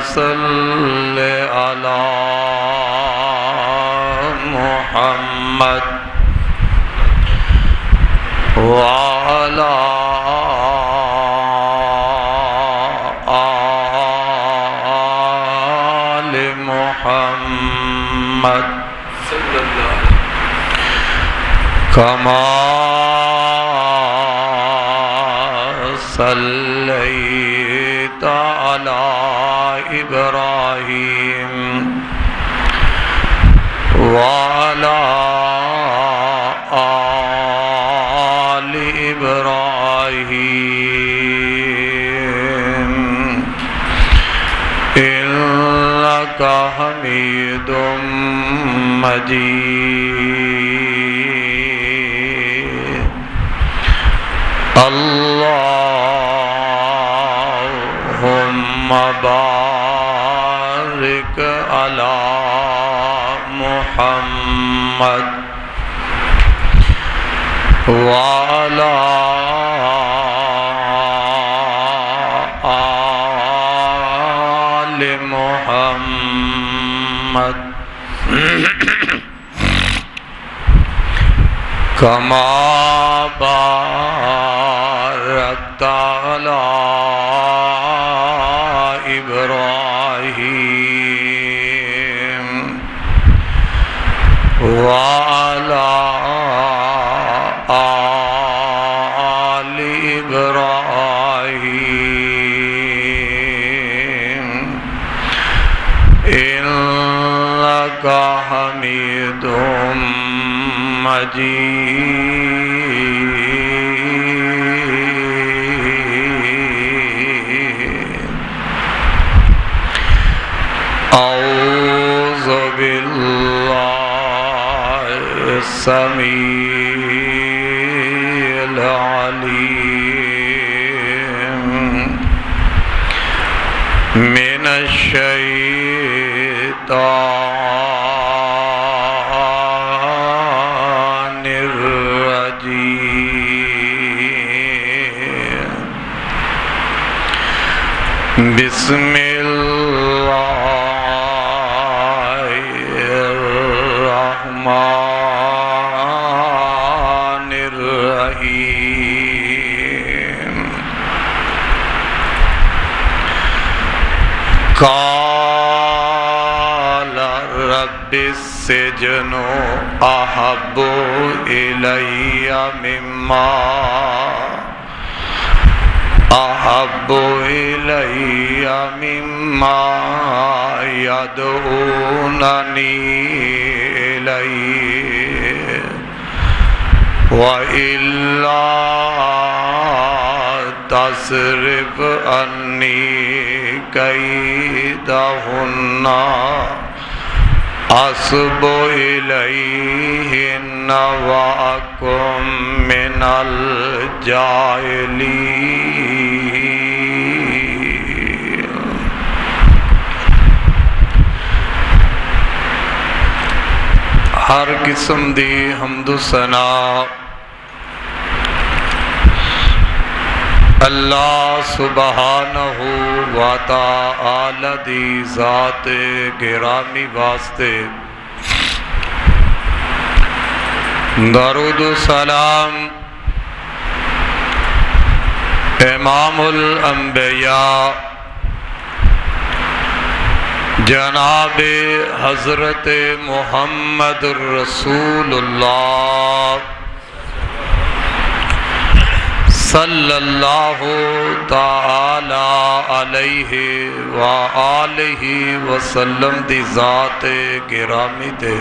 صل على محمد وعلى آل محمد كما صليت على إبراهيم وعلى آل إبراهيم إنك حميد مجيد. اللهم بارك على محمد وعلى آل محمد كما باركت على إبراهيم وعلى آل إبراهيم إنك حميد مجيد. أعوذ بالله السميع العليم من الشيطان الرجيم. بسم الله الرحمن الرحيم. قال رب السجن أحب إلي مما يدعونني إليه وإلا تصرف عني كيدهن أصب إليهن وأكن من الجاهلين. ہر قسم دی حمد و ثنا اللہ سبحانہ و تعالی دی ذات گرامی واسطے درود و سلام امام الانبیاء جناب حضرت محمد رسول اللہ صلی اللہ تعالی علیہ وآلہ وسلم دی ذات گرامی تے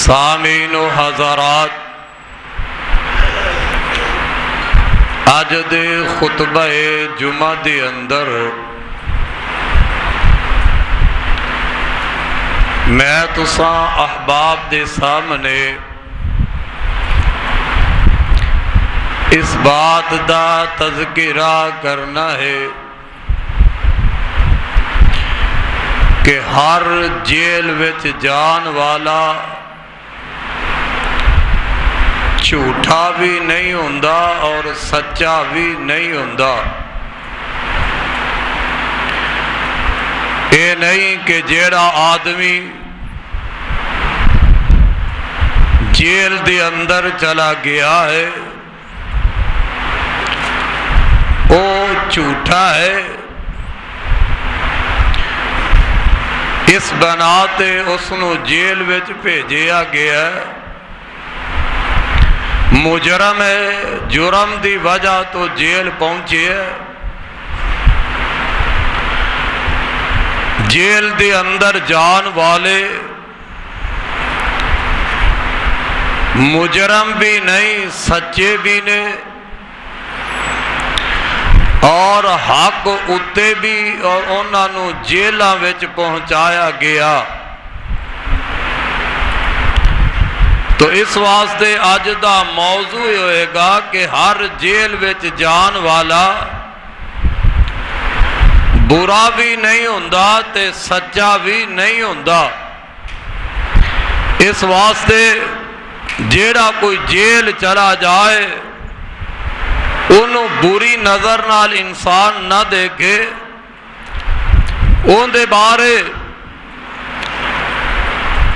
سامعین و حضرات، اج دے خطبہ جمعہ دے اندر میں تساں احباب دے سامنے اس بات دا تذکرہ کرنا ہے کہ ہر جیل وچ جان والا جھوٹا بھی نہیں ہوندا اور سچا بھی نہیں ہوندا، یہ نہیں کہ جیڑا آدمی جیل دے اندر چلا گیا ہے وہ جھوٹا ہے، اس بنا تے اس نو جیل وچ بھیجیا گیا ہے، مجرم ہے، جرم دی وجہ تو جیل پہنچے ہے، جیل دے اندر جان والے مجرم بھی نہیں سچے بھی نے، اور حق اتے بھی، اور انہاں نو جیلاں وچ پہنچایا گیا۔ تو اس واسطے اج دا موضوع ہوئے گا کہ ہر جیل وچ جان والا برا بھی نہیں ہوندا تے سچا بھی نہیں ہوندا۔ اس واسطے جیڑا کوئی جیل چلا جائے انہوں بری نظر نال انسان نہ دیکھے، ان دے بارے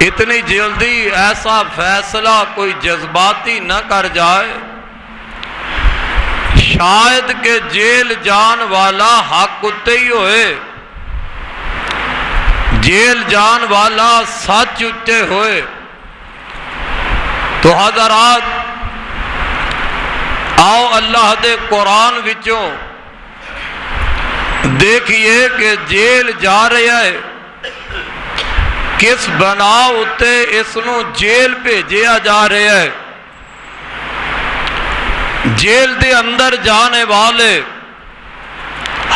اتنی جلدی ایسا فیصلہ کوئی جذباتی نہ کر جائے، شاید کہ جیل جان والا حق اتے ہی ہوئے، جیل جان والا سچ اتے ہوئے۔ تو حضرات آؤ اللہ دے قرآن وچوں دیکھئے کہ جیل جا رہا ہے، کس بنا اتے اس نو جیل بھیجیا جا رہا ہے۔ جیل دے اندر جانے والے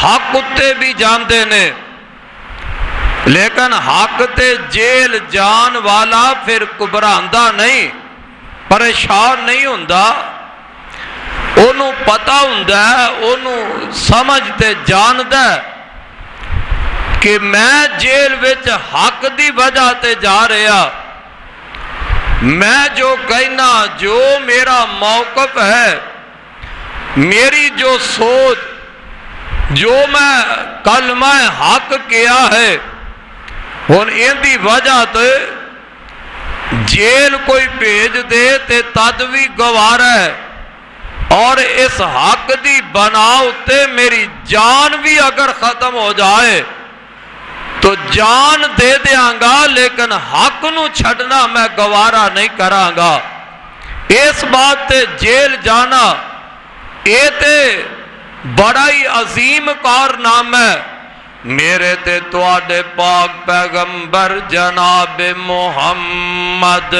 حق اتے بھی جاندے نے، لیکن حق تے جیل جان والا پھر گھبراندہ نہیں، پریشان نہیں ہوندا، انہوں پتہ ہوندا ہے، انہوں سمجھتے جاندا ہے کہ میں جیل وچ حق دی وجہ تے جا رہا، میں جو کہنا، جو میرا موقف ہے، میری جو سوچ، جو میں کلمہ حق کیا ہے، ہن ان دی وجہ تے جیل کوئی بھیج دے تے تد بھی گوارا ہے، اور اس حق دی بنا اتے میری جان بھی اگر ختم ہو جائے تو جان دے دیاں گا، لیکن حق نو چھڑنا میں گوارا نہیں کراں گا۔ اس بات تے جیل جانا یہ تے بڑا ہی عظیم کارنامہ ہے۔ میرے تے تواڈے پاک پیغمبر جناب محمد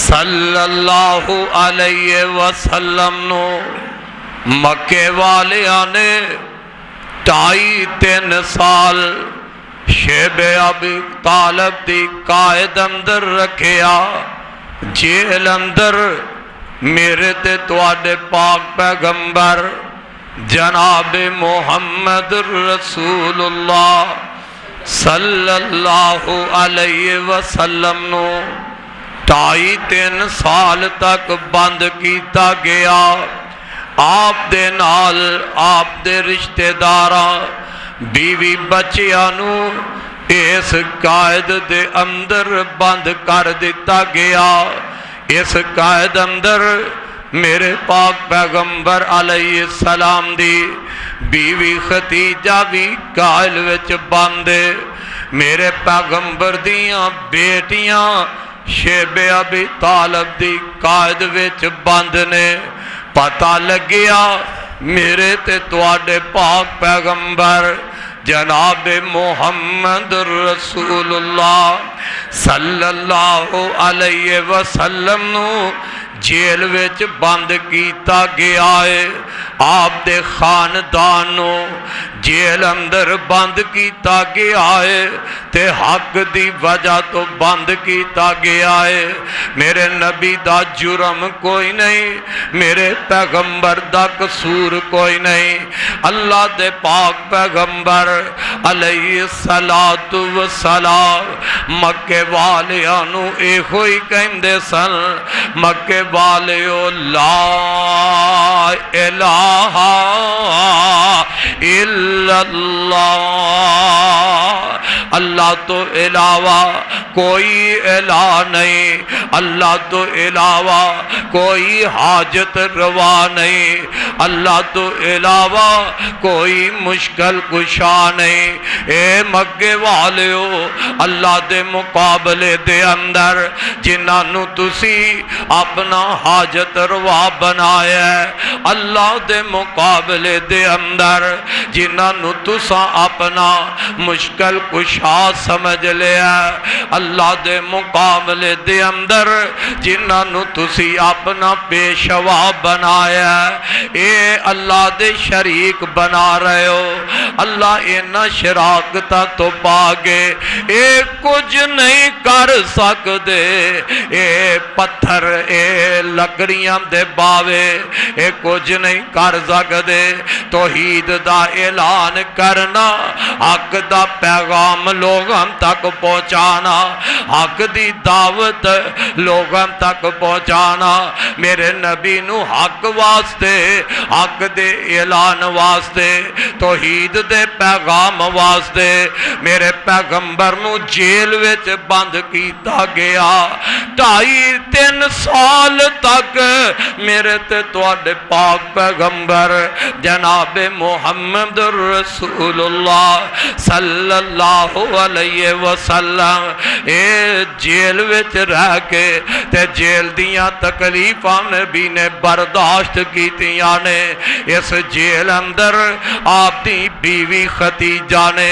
صلی اللہ علیہ وسلم نو مکے والیاں نے 2.5-3 سال شیب ابی طالب دی قائد اندر رکھیا، جیل اندر میرے تے تواڈے پاک پیغمبر جناب محمد رسول اللہ صلی اللہ علیہ وسلم نو 2.5-3 سال تک بند کیتا گیا۔ آپ دے نال آپ دے رشتہ داراں بیوی بچیاں نو اس قائد دے اندر بند کر دیتا گیا۔ اس قائد اندر میرے پاک پیغمبر علیہ السلام دی بیوی خدیجہ بھی قائل وچ باندے، میرے پیغمبر دیاں بیٹیاں شیب ابی طالب دی قائد وچ بند نے۔ پتہ لگیا میرے تے تواڈے پاک پیغمبر جناب محمد رسول اللہ صلی اللہ علیہ وسلم نو جیل وچ بند کیتا گیا ہے، آپ دے خاندانوں جیل اندر بند کیتا گیا ہے، تے حق دی وجہ تو بند کیتا گیا ہے۔ میرے نبی دا جرم کوئی نہیں، میرے پیغمبر دا قصور کوئی نہیں۔ اللہ دے پاک پیغمبر علیہ السلام مکے والیاں نو اے ہوئی کہندے سن، مکے والیو لا الہ الا اللہ، اللہ تو علاوہ کوئی الہ نہیں، اللہ تو علاوہ کوئی حاجت روا نہیں، اللہ تو علاوہ کوئی مشکل کشا نہیں۔ اے مگے والیو، اللہ دے مقابلے دے اندر جنہاں نو تسی اپنا حاجت روا بنایا ہے، اللہ دے مقابلے دے اندر جنہاں نو تساں اپنا مشکل کشا سمجھ لیا، اللہ دے مقابلے دے اندر جنہاں نو تسی اپنا پیشوا بنایا، اے اللہ دے شریک بنا رہے ہو۔ اللہ اینا شراکتہ تو پاگے اے کچھ نہیں کر سکدے، اے پتھر اے لکڑیاں دے باوے اے کچھ نہیں کر سکدے۔ توحید دا اعلان کرنا، حق دا پیغام لوگاں تک پہنچانا، حق دی دعوت لوگاں تک پہنچانا، میرے نبی نو حق واسطے، حق دے اعلان واسطے، توحید دے پیغام واسطے میرے پیغمبر نو جیل وچ بند کیتا گیا۔ 2.5-3 سال تک میرے تے تواڈے پاک پیغمبر جناب محمد رسول اللہ صلی اللہ علیہ وسلم اے جیل وچ رہ کے تے جیل دیاں تکلیفاں نبی نے برداشت کیتیاں نے۔ اس جیل اندر آپ دی بیوی ختیجہ نے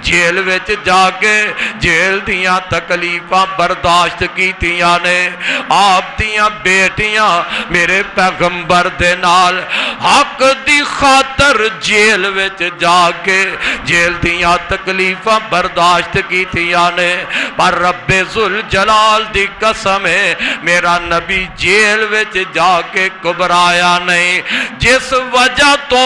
جیل وچ جا کے جیل دیاں تکلیفاں برداشت کیتیاں نے۔ آپ دیاں بیٹیاں میرے پیغمبر دے نال حق دی خاطر جیل وچ جا کے جیل دیاں تکلیفاں برداشت کیتیاں نے، پر رب ذوالجلال دی قسم ہے میرا نبی جیل وچ جا کے گھبرایا نہیں۔ جس وجہ تو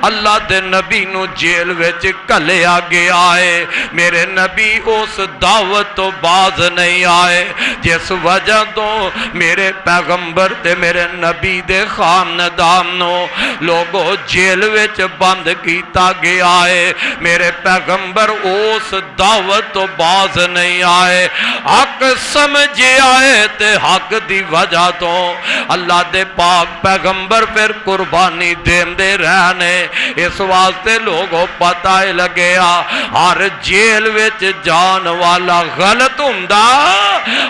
اللہ دے نبی نو جیل وچ کلیا گیا ہے، میرے نبی اس دعوت تو باز نہیں آئے، جس وجہ تو میرے پیغمبر تے میرے نبی دے خاندان نو لوگو جیل وچ بند کیتا گیا ہے، میرے پیغمبر اس دعوت تو باز نہیں آئے، حق سمجھے آئے تے حق دی وجہ تو اللہ دے پاک پیغمبر پھر قربانی دین دے رہنے۔ اس واسطے لوگوں پتہ لگیا ہر جیل وچ جان والا غلط ہوندا،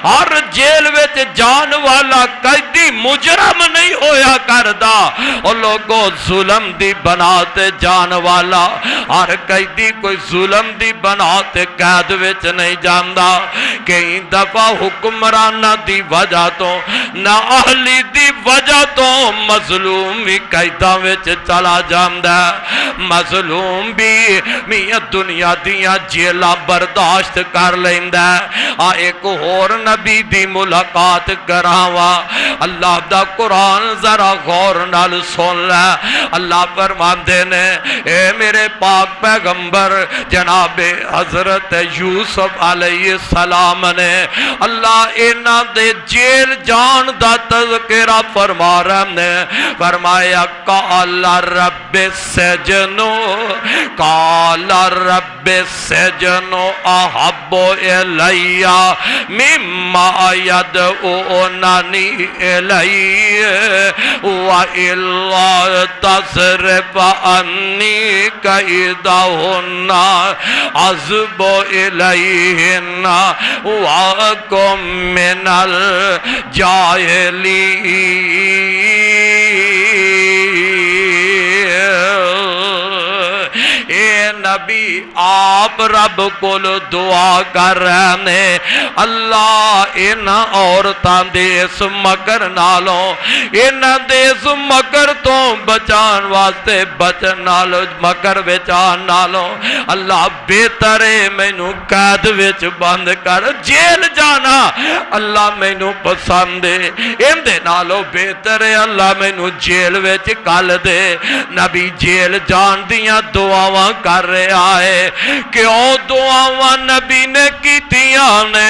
ہر جیل وچ جان والا قیدی مجرم نہیں ہویا کردا، اور لوگوں ظلم دی بناتے جان والا ہر قیدی کوئی ظلم دی بناتے قید وچ نہیں جاندا۔ کئی دفعہ حکمرانہ دی وجہ تو نہ اہلی دی وجہ تو مظلوم بھی قیداں وچ چلا جاندا، مظلوم بھی میاں دنیا دیاں جیلاں برداشت کر لیندا۔ ایک اور نبی دی ملاقات کراواں، اللہ دا قرآن ذرا غور نال سن لے۔ اللہ فرماندے نے اے میرے پاک پیغمبر جناب حضرت یوسف علیہ السلام نے اللہ انہاں دے جیل جان دا تذکرہ فرما رہے نے، فرمایا قال رب السجن، قال رب السجن احب الی مما یدعوننی الیہ والا تصرف عنی کیدہن اصب الیہن واکم من الجاہلین۔ اے نبی آپ رب کول دعا کر رہے ہیں، اللہ انہاں عورتاں دے اس مکر نالوں، انہاں دے اس مکر تو بچان واسطے بچن نالوں، مکر بچان نالوں اللہ بہتر ہے مینوں قید وچ بند کر، جیل جانا اللہ مینوں پسند ہے، ان دے نالوں بہتر ہے اللہ مینوں جیل وچ کل دے۔ نبی جیل جان دیاں دعاواں کر رہے آئے کیوں دعاواں نبی نے کیتیاں نے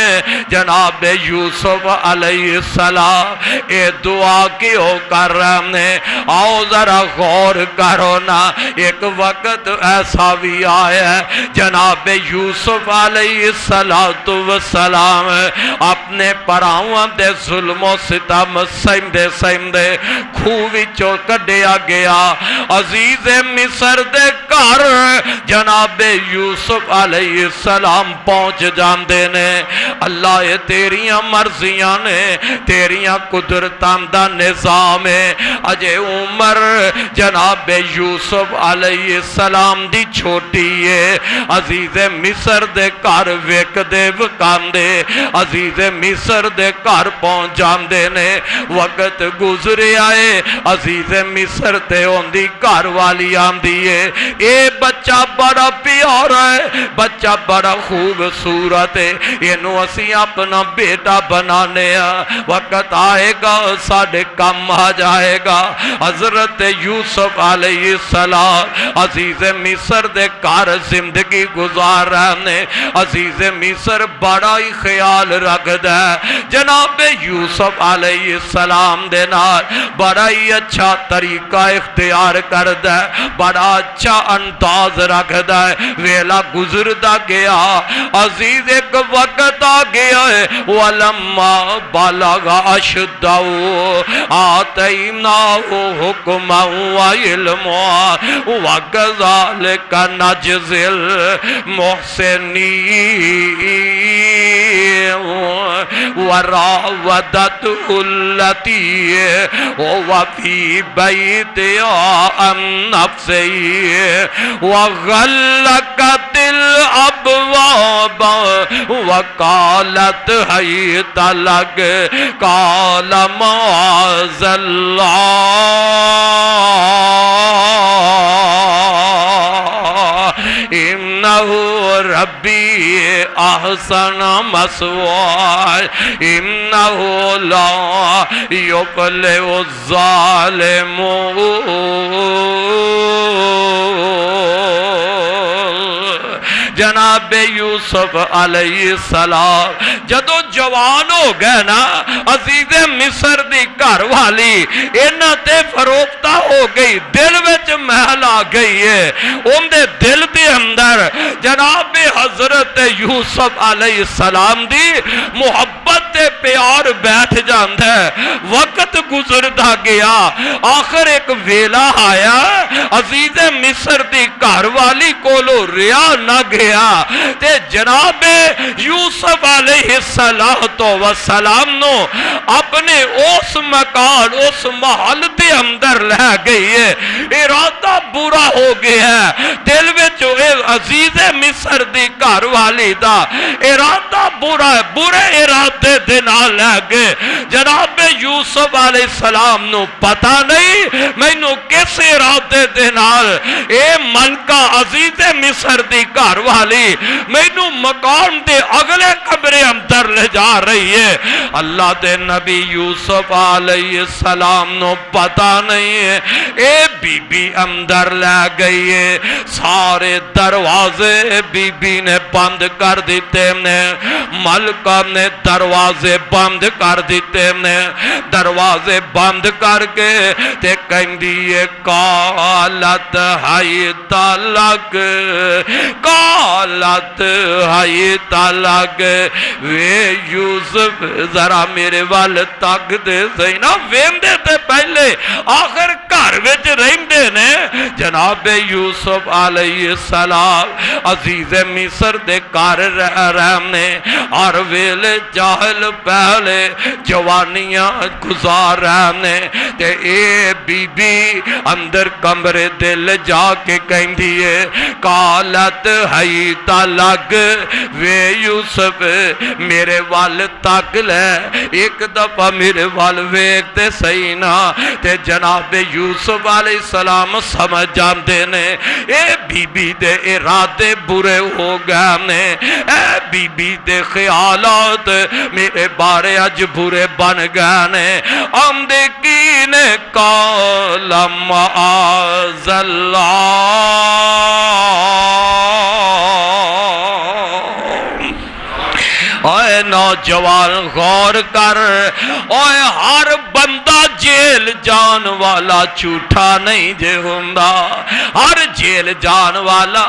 جناب یوسف علیہ السلام اے دعا کیوں کر رہے ہیں آؤ ذرا غور کرو نا ایک وقت ایسا بھی آیا ہے جناب یوسف علیہ السلام اپنے پراواں دے ظلم و ستم سہندے سہندے کھوہ وچوں کڈیا گیا عزیز مصر دے گھر جناب یوسف علیہ السلام پہنچ جاندے نے اللہ یہ تیریاں مرضیاں نے تیریاں قدرتاں دا نظام ہے اجے عمر جناب یوسف علیہ السلام دی چھوٹی ہے عزیز مصر دے گھر ویک دے وکاندے عزیز مصر دے گھر پہنچ جاندے نے وقت گزرے آئے عزیز مصر تے ہوندی گھر والی آندی ہے اے بچہ بڑا پیارا ہے بچہ بڑا خوبصورت ہے اینو اسی اپنا بیٹا بنانے وقت آئے گا ساڑھے کم آ جائے گا حضرت یوسف علیہ السلام عزیز مصر دے گھر زندگی گزار رہنے عزیز مصر بڑا ہی خیال رکھ دے جناب یوسف علیہ السلام دے نال بڑا ہی اچھا طریقہ اختیار کر دے بڑا اچھا انداز رکھ دے ویلا گزر دا گیا عزیز ایک وقت آ گیا ہے وَلَمَّا بَلَغَ أَشُدَّهُ آتَيْنَاهُ حُكْمًا وَعِلْمًا وَكَذَلِكَ نَجْزِي الْمُحْسِنِينَ وَرَاوَدَتْهُ الَّتِي هُوَ فِي بَيْتِهَا عَن نَفْسِهِ وَغَلَّقَتِ الْأَبْوَابَ وَقَالَتْ هَيْتَ لَكَ قَالَ مَعَاذَ اللَّهِ إِنَّهُ رَبِّي أَحْسَنَ مَثْوَايَ إِنَّهُ لَا يُفْلِحُ الظَّالِمُونَ جناب یوسف علیہ السلام جدو جوان ہو گئے نا عزیز مصر دی گھر والی اینا تے فروختہ ہو گئی دل وچ محل آ گئی ہے ان دے دل دے اندر جناب حضرت یوسف علیہ السلام دی محبت تے پیار بیٹھ جاندہ ہے وقت گزردا گیا آخر ایک ویلا آیا عزیز مصر دی گھر والی کولو ریا نہ گیا تے جناب یوسف علیہ السلام نو اپنے اس مکان اس محل دے اندر لے گئی ہے ارادہ برا ہو گیا ہے دل وچ عزیز مصر دی گھر والی دا ارادہ برا ہے برے ارادے دے نال لے گئے جناب یوسف علیہ السلام نو پتہ نہیں مینوں کس ارادے دے نال اے من کا عزیز مصر دی گھر والی مینوں مقام دے اگلے کمرے اندر لے جا رہی ہے اللہ دے نبی یوسف علیہ السلام نو پتہ نہیں ہے اے بی بی اندر لے گئی ہے سارے دروازے بی بی نے بند کر دیتے نے ملکہ نے دروازے بند کر دیتے نے دروازے بند کر کے تے کہندی ہے قالت حیت لک قالت حیت لک وے یوسف ذرا میرے وال تک دے سینا ویندے تے پہلے آخر گھر وچ رہندے نے جناب یوسف علیہ السلام عزیز مصر دے گھر رہنے ہر ویلے جاہل پہلے جوانیاں گزار رہنے تے اے بی بی اندر کمرے دل جا کے کہندی ہے قالت حیت لک وے یوسف میرے وال تک لے ایک دفعہ میرے وال ویکھتے صحیح نا تے جناب یوسف علیہ السلام سمجھ جاندے نے اے بی بی دے ارادے برے ہو گئے نے اے بی بی دے خیالات میرے بارے اج برے بن گئے نے آمدے کی نے قال معاذ اللہ نوجوان غور کر، اوے ہر بندہ جیل جان والا جھوٹا نہیں جے ہوندا، ہر جیل جان والا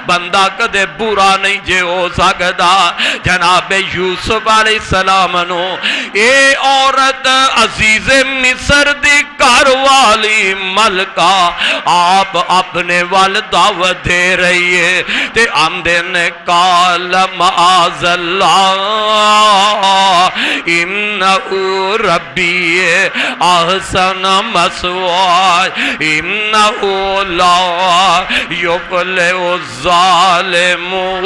بندہ کدے برا نہیں جے ہو سکدا۔ جناب یوسف علیہ السلام نو اے عورت عزیز مصر دی گھر والی ملکہ آپ اپنے وال دعوت دے رہی ہے تے آمدے نے قال معاذ اللہ انہو ربی احسن مثواي انہو لا یفلح الظالمون۔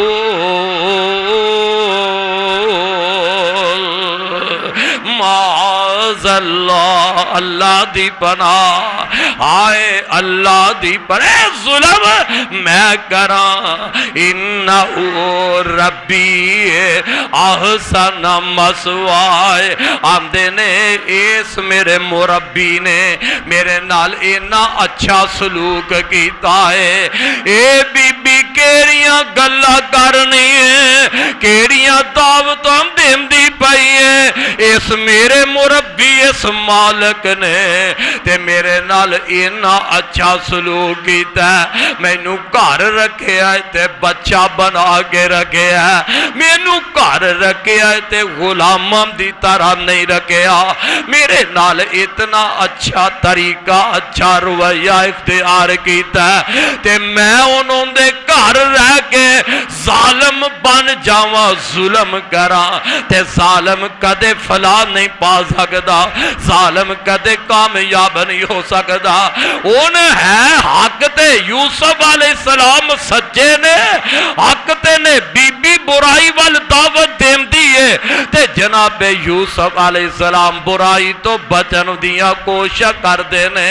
معاذ اللہ، اللہ دی پناہ، آئے اللہ دی پناہ، ظلم میں کراں، انہو ربی احسن مثواي، آمدے نے اس میرے مربی نے میرے نال اینا اچھا سلوک کیتا ہے، اے بی بی کیڑیاں گلا کرنی ہے، کیڑیاں دعوتاں دیندی پئی ہے، اس میرے مربی اس مالک نے تے میرے نال اینا اچھا سلوک کیتا ہے، مینوں گھر رکھیا ہے تے بچہ بنا کے رکھیا ہے، مینوں گھر رکھیا ہے تے غلاماں دی طرح نہیں رکھیا، میرے نال اتنا اچھا طریقہ اچھا رویہ اختیار کیتا ہے تے میں انہوں دے گھر رہ کے ظالم بن جاواں، ظلم کراں تے ظالم کدے فلاح نہیں پا سکدا، ظالم کدے کامیاب نہیں ہو سکدا۔ ان ہے حق تے یوسف علیہ السلام سچے نے، حق تے نے بی بی برائی وال دعوت دیندی ہے تے جناب یوسف علیہ السلام برائی تو بچن دیاں کوشش کر دینے۔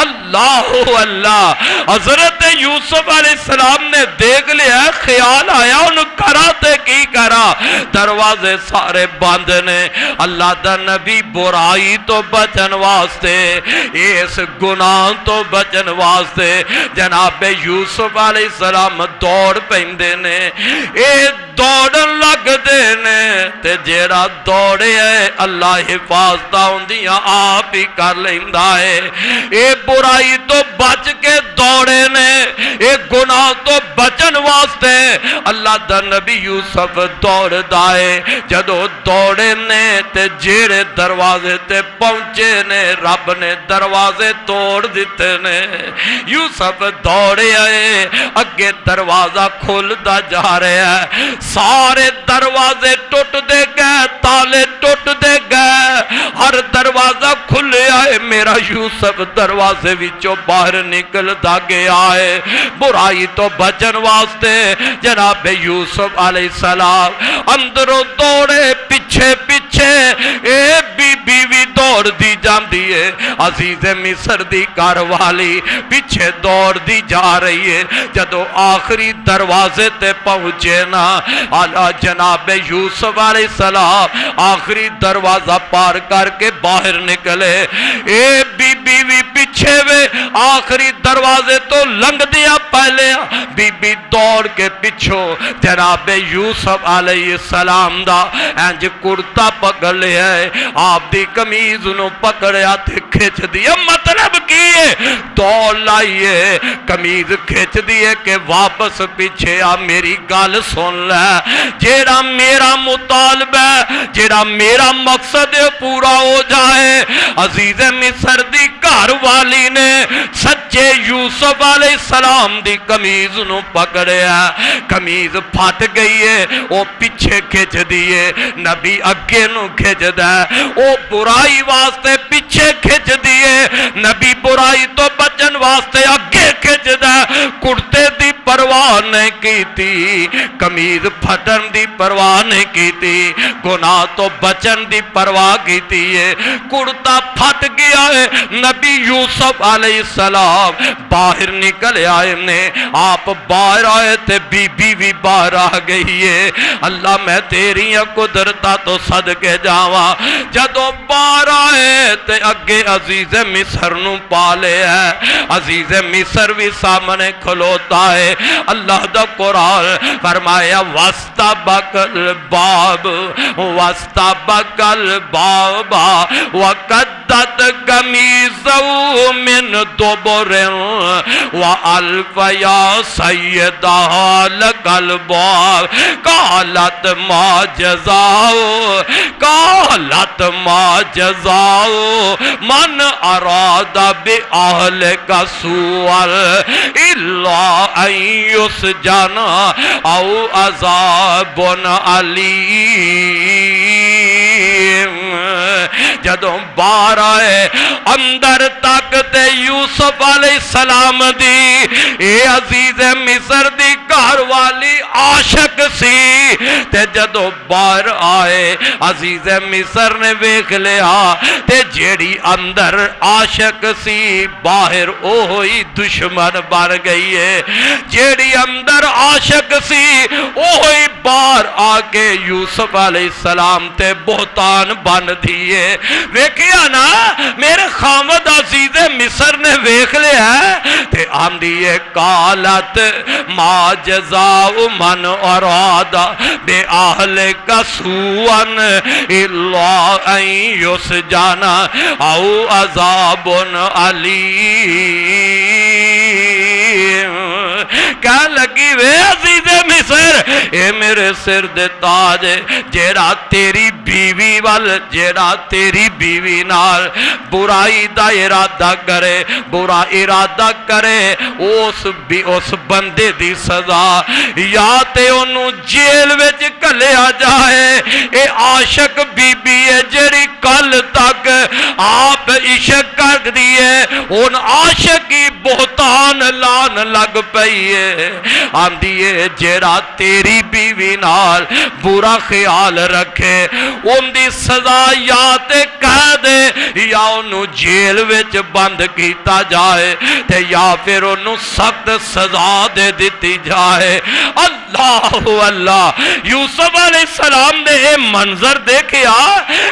اللہ اللہ، حضرت یوسف علیہ السلام نے دیکھ لیا، خیال آیا ان کرا تے کی کرا، دروازے سارے بند نے، اللہ دا نبی برائی تو بچن واسطے، اس گناہ تو بچن واسطے جناب یوسف علیہ السلام دوڑ پیندے نے، اے دوڑن لگ دینے تے جیڑا دوڑے ہے اللہ حفاظتہ ہوندیاں آپ ہی کر لیندہ ہے، اے برائی تو بچ کے دوڑے نے، اے گناہ تو بچن واسطے اللہ دا نبی یوسف دوڑ دائے، جدو دوڑے نے تے جیڑے دروازے تے پہنچے نے رب نے دروازے توڑ دیتے نے، یوسف دوڑے آئے اگے دروازہ کھل دا جا رہے ہیں، سارے دروازے ٹوٹ دے گئے، تالے ٹوٹ دے گئے، ہر دروازہ کھلے آئے، میرا یوسف دروازے وچوں باہر نکل دا گیا ہے، برائی تو بچن واسطے جناب یوسف علیہ السلام اندروں دوڑے پیچھے پیچھے، اے بی بیوی دوڑ دی جاندی ہے، عزیز مصر دی گھر والی پیچھے دوڑ دی جا رہی ہے، جدو آخری دروازے تے پہنچے نا جناب یوسف علیہ السلام آخری دروازہ پار کر کے باہر نکلے، اے بی بیوی پیچھے وے آخری دروازے تو لنگ دیا پہلے، بی بی دوڑ کے پچھو جناب یوسف علیہ السلام دا انج کرتا پکڑ لیا ہے، آپ دی کمیز نو پکڑیا تے کھچ دیا، مطلب کیے دوڑ لائیے کمیز کھچ دیے کہ واپس پیچھے آ میری گال سن لے، جیڑا میرا مطالبہ جیڑا میرا مقصد پورا ہو جائے۔ عزیز مصر دی گھر والی نے سچے یوسف علیہ السلام دی کمیز نو پکڑیا، کمیز پھٹ گئی ہے، وہ پیچھے کھچ دیے، نبی اگے نو کھچ دے، وہ برائی واسطے پیچھے کھچ دیے، نبی برائی تو بچن واسطے اگے کھچ دے، کرتے دی پرواہ نہیں کیتی، کمیز پھٹن دی پرواہ نہیں کیتی، گناہ تو بچن دی پرواہ کیتی ہے، کرتا پھٹ گیا ہے، نبی یوسف علیہ السلام باہر نکل آئے نے، آپ باہر آئے تے بی بی بھی باہر آ گئی ہے، اللہ میں تیری قدرتا تو صدقے جاواں، جدو باہر آئے تے اگے عزیز مصر نو پالے ہے، عزیز مصر بھی سامنے کھلوتا ہے، اللہ دا قرآن فرمایا واستبقل باب واستبقل باب وقدت قمیصہ من دبر والف یا سیدہ لکل باب قالت ما جزاؤ قالت ما جزاؤ من اراد بأہلک سوءا الا ان یسجن او عذاب علیم۔ جدوں بار آئے اندر تک تے یوسف علیہ السلام دی اے عزیز مصر دی گھر والی عاشق سی تے جدوں بار آئے عزیز مصر نے ویکھ لیا تے جیڑی اندر عاشق سی باہر اوہی دشمن بن گئی ہے، جیڑی اندر عاشق سی اوہی باہر آ کے یوسف علیہ السلام تے بہتان بن دیئے۔ ویکھیا نا میرے خامد عزیز مصر نے ویکھ لیا تے آندیے قالت ما جزاء من اراد بے اہلک سوءا الا ان یسجن او عذاب علیم۔ کہہ لگی وے عزیز مصر اے میرے سر دے تاج جیڑا تیری بیوی وال جیڑا تیری بیوی نال برائی دا ارادہ کرے برا ارادہ کرے اس بندے دی سزا یا تے انہوں جیل وچ کلیا جائے۔ اے عاشق بی بی ہے جیڑی کل تک آپ عشق کر دیئے ان عاشق کی بہتان لان لگ پئی ہے۔ آندیے جیڑا تیری بیوی نال برا خیال رکھے ان دی سزا یا تے کہہ دے یا انہوں جیل وچ بند کیتا جائے تے یا پھر انہوں سخت سزا دے دیتی جائے۔ اللہ اللہ، یوسف علیہ السلام نے اے منظر دیکھیا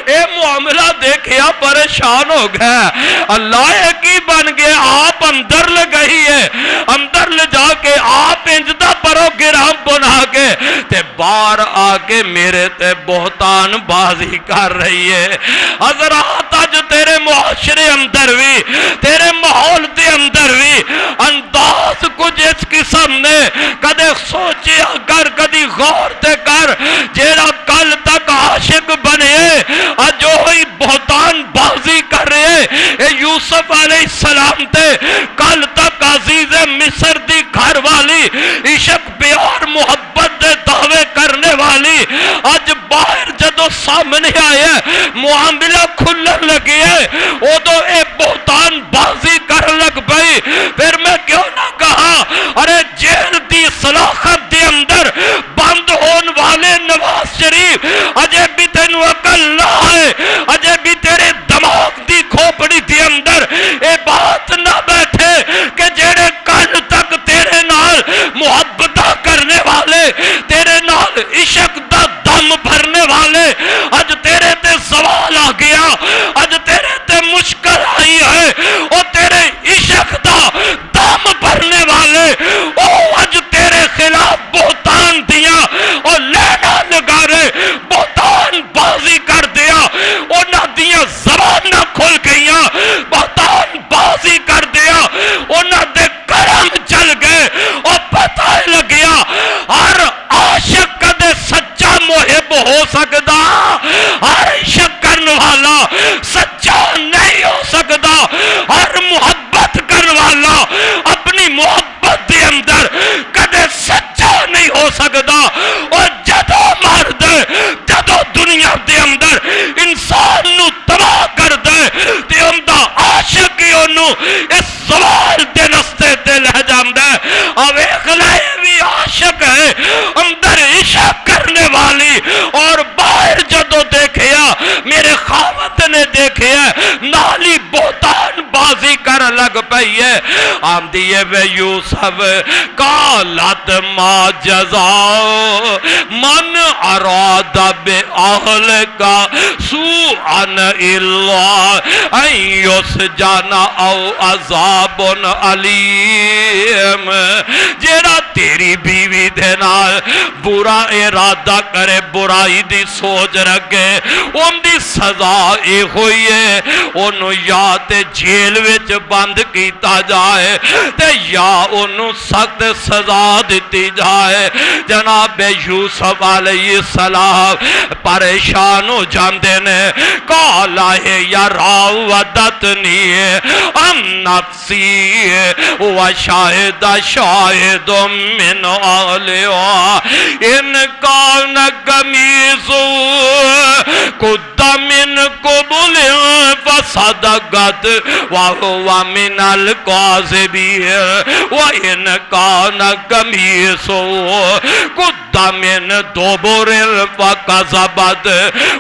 اے معاملہ دیکھیا پریشان ہو گئے۔ اللہ کی بن گئے آپ اندر لگئی ہے، اندر لے جا کے آپ انجدہ پروگرام بنا کے تے بار آکے میرے تے بہتان بازی کر رہی ہے۔ حضرات آج تیرے معاشرے اندر بھی تیرے ماحول دے اندر بھی انداز کچھ اس قسم نے کدے سوچے اگر کدی غور تے کر جیڑا کل تک عاشق بنے آج ہوئی بہتان بازی کر رہے اے یوسف علیہ السلام تے کل تک عزیز مصر دی گھر والی عشق پیار محبت دے دعوے کرنے والی آج باہر جدو سامنے آئے معاملہ کھلن لگی ہے وہ تو اے بہتان بازی کر لگ پئی۔ پھر میں کیوں نہ کہا ارے جیل دی صلاحت دے اندر بند ہون والے نواز شریف اجے بھی تینوں عقل نہ ہے، اجے بھی تیرے دماغ دی کھوپڑی دے اندر اے بات نہ بیٹھے کہ جیڑے کل تک تیرے نال محبتہ کرنے والے تیرے نال عشق دا دم بھرنے والے اج تیرے تے سوال آ گیا، اج تیرے تے مشکل آمدی وے یوسف قالت ما جزاؤ من اراد بأہل کا سوءا الا ان یسجن او عذاب علیم، جیڑا تیری بیوی دے نال برا ارادہ کرے، برائی دی سوچ رکھے، ان دی سزا اے ہوئی ہے انہوں یا تے جیل وچ بند کیتا جائے تے یا انہوں سخت سزا دیتی جائے۔ جناب یوسف علیہ السلام پریشان ہو جاندے نے، قالا ہے یا راودتنی عن نفسی وشاہد شاہد من اہلہا ان کان قمیصہ قد من قبل فصدقت وہو من الکاذبین وان کان قمیصہ قد من دبر فکذبت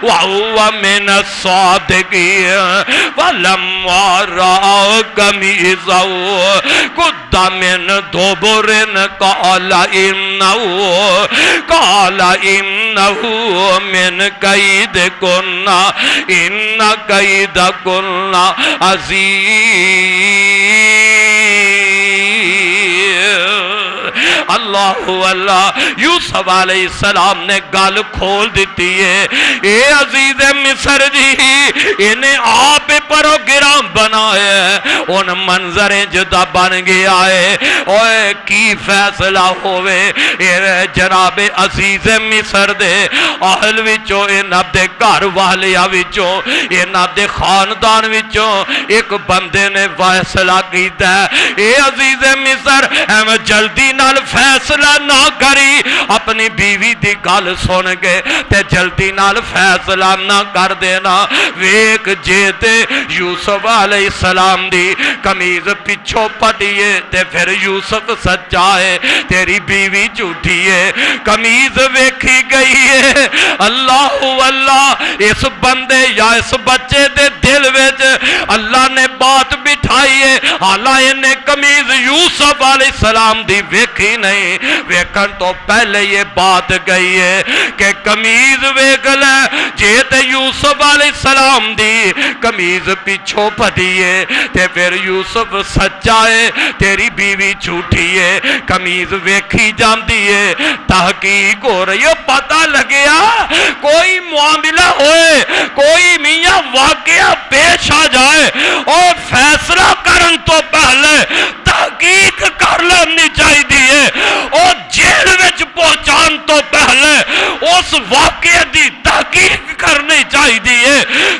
وہو من الصادقین فلما رأى قمیصہ قد من دبر قال انہو من قیدکن ان قیدکن عظیم۔ اللہ اللہ، یوسف علیہ السلام نے گل کھول دیتی ہے، اے عزیز مصر جی انہیں آپ پروگرام بنایا ہے، ان منظر جدا بن گیا ہے، اوے کی فیصلہ ہوئے جناب عزیز مصر دے اہل وچوں، انہاں دے گھر والیاں وچوں، انہاں دے خاندان وچوں ایک بندے نے فیصلہ کیتا ہے، اے عزیز مصر ہم جلدی نال فیصلہ نہ کری، اپنی بیوی دی گل سن کے تے جلدی نال فیصلہ نہ کر دینا، ویک جے تے یوسف علیہ السلام دی قمیض پچھو پٹیے تے پھر یوسف سچا ہے، تیری بیوی جھوٹی ہے، قمیض ویکھی گئی ہے۔ اللہ اللہ، اس بندے یا اس بچے دے دل وچ اللہ نے بات بٹھائی ہے، حالانکہ انہیں قمیض یوسف علیہ السلام دی ویکھی نہیں، ویکھن تو پہلے یہ بات گئی ہے کہ قمیض ویکھ لے جے تے یوسف علیہ السلام دی قمیض پیچھو پھٹی ہے تے پھر یوسف سچا ہے، تیری بیوی جھوٹی ہے، قمیض ویکھی جاندی ہے، تحقیق ہو رہی ہے، پتہ لگیا کوئی معاملہ ہوئے، کوئی میاں واقعہ پیش آ جائے اور فیصلہ کرن تو پہلے تحقیق کر لینی چاہیے، اور جیل وچ پہنچان تو پہلے اس واقعے دی تحقیق کرنی چاہیے،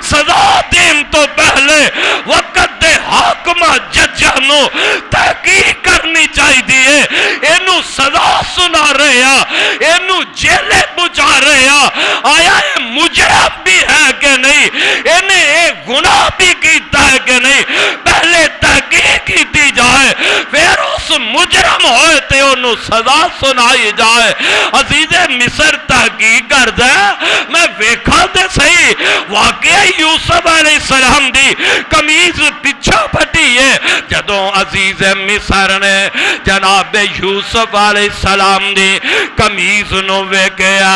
سزا دین تو پہلے وقت دے حاکمہ ججانو تحقیق کرنی چاہیے، اینو سزا سنا رہے ہیں، اینو جیلے بجا رہے ہیں، آیا یہ مجرم بھی ہے کہ نہیں، انہیں ایک گناہ بھی کیتا ہے کہ نہیں، پہلے تحقیق کی دی جائے، پھر اس مجرم ہوئے تے انہوں سزا سنائی جائے۔ عزیز مصر تحقیق کر دے، میں ویکھا دے صحیح واقعہ یوسف علیہ السلام دی قمیض پچھا پھٹی ہے، جدوں عزیز مصر نے جناب یوسف علیہ السلام دی قمیض نو ویکھیا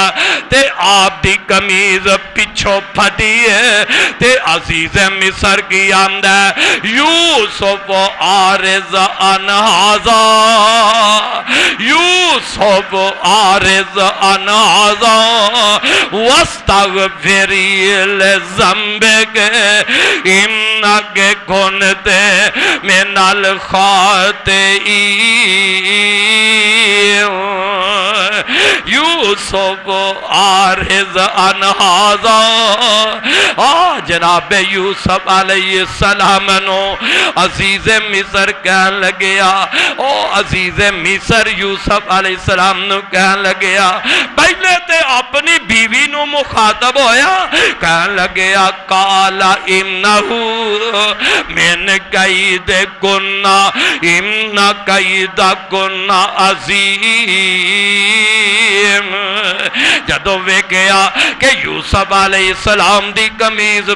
تے آپ دی قمیض پچھو پھٹی ہے تے عزیز مصر کی آمدہ یوسف عارض عن ھذا، یوسف عارض عن ھذا واستغفری لذنبک انک کنت من الخاطئین۔ یوسف عارض عن ھذا، جناب یوسف علیہ السلام نو عزیز مصر کہن لگیا، او عزیز مصر یوسف علیہ السلام نو کہن لگیا، پہلے تے اپنی بیوی نو مخاطب ہویا، کہن لگیا قالا انہو من قید کننا ان قید کننا عظیم۔ جدو وے گیا کہ یوسف علیہ السلام دی قمیض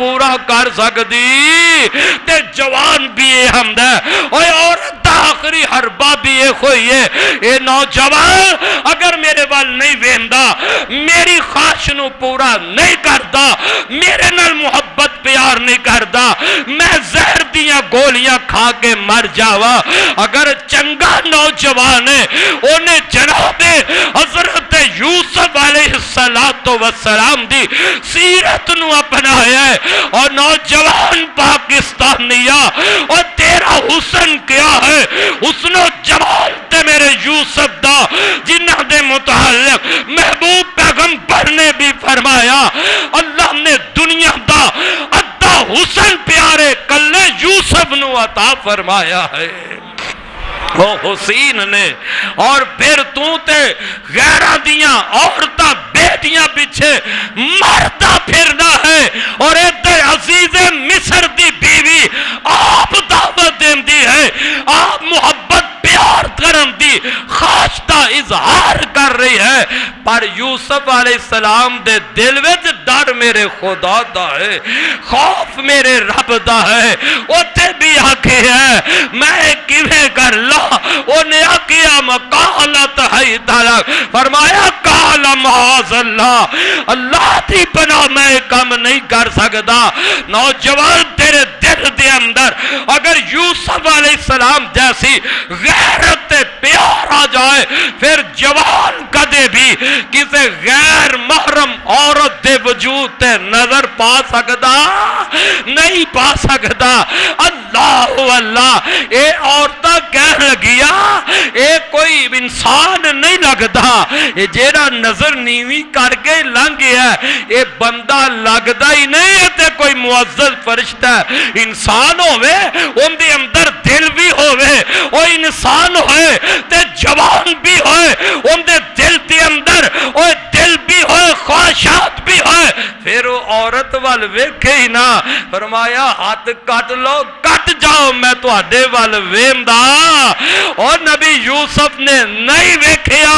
پورا کر سکتی تے جوان بھی یہ حمد ہے اور عورت دا آخری حربہ بھی یہ ہوئی ہے اے نوجوان اگر میرے وال نہیں ویندا میری خواہش نو پورا نہیں کردا میرے نال محبت پیار نہیں کردا میں زہر دیاں گولیاں کھا کے مر جاوا اگر چنگا نوجوان ہے انہیں جناب حضرت یوسف علیہ السلام دی سیرت نو اپنایا ہے اور نوجوان پاکستانیہ اور تیرا حسن کیا ہے حسن و جمال تے میرے یوسف دا جنہ دے متعلق محبوب پیغمبر نے بھی فرمایا اللہ نے دنیا دا ادھا حسن پیارے کلے یوسف نو عطا فرمایا ہے وہ حسین نے اور پھر تو تے غیرہ دیاں عورتاں بیٹیاں پیچھے مرتا پھرنا ہے اور ادھر عزیز مصر دی بیوی آپ دعوت دین دی ہے آپ محبت پیار کرن دی خواہش دا اظہار کر رہی ہے پر یوسف علیہ السلام دے دل وچ ڈر میرے خدا دا ہے خوف میرے رب دا ہے اوتھے بھی آکھے ہے میں کیویں کر لا انہیں آکیا مقالت ہے تعالی فرمایا قال معاذ اللہ اللہ دی پناہ میں کم نہیں کر سکتا نوجوان تیرے دل دے اندر اگر یوسف علیہ السلام جیسی غیرت پیار آ جائے پھر جوان کدے بھی کسی غیر محرم عورت دے وجود تے نظر پا سکتا نہیں پا سکتا اللہ اللہ اے عورتہ کہہ لگیا اے کوئی انسان نہیں لگتا اے جیڑا نظر نیوی کر کے لنگ ہے اے بندہ لگتا ہی نہیں ہے تے کوئی معزز فرشتہ انسان ہوئے ان دے اندر دل بھی ہوئے او انسان ہوئے تے جوان بھی ہوئے ان دے دل دے اندر او دل بھی ہوئے خواہشات بھی ہوئے پھر وہ عورت وال ویکھے ہی نہ فرمایا ہاتھ کٹ لو کٹ جاؤ میں تو آڈے وال ویندہ اور نبی یوسف نے نہیں ویکھیا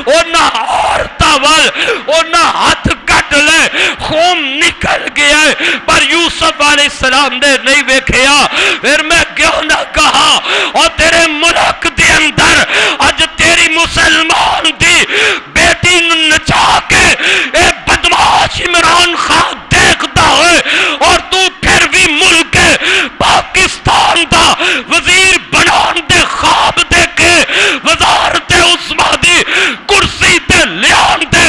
اور نہ عورتہ وال اور نہ ہاتھ کٹ لے خون نکل گیا پر یوسف علیہ السلام نے نہیں ویکھیا پھر میں کیوں نہ کہا اور تیرے ملک دے اندر آج تیری مسلمان دی بیٹی نچا کے اے بدماش عمران خان دیکھتا ہوئے اور تو پھر بھی ملک پاکستان دا وزیر بنان دے خواب دیکھے وزارت عظمیٰ دی کرسی تے لیان دے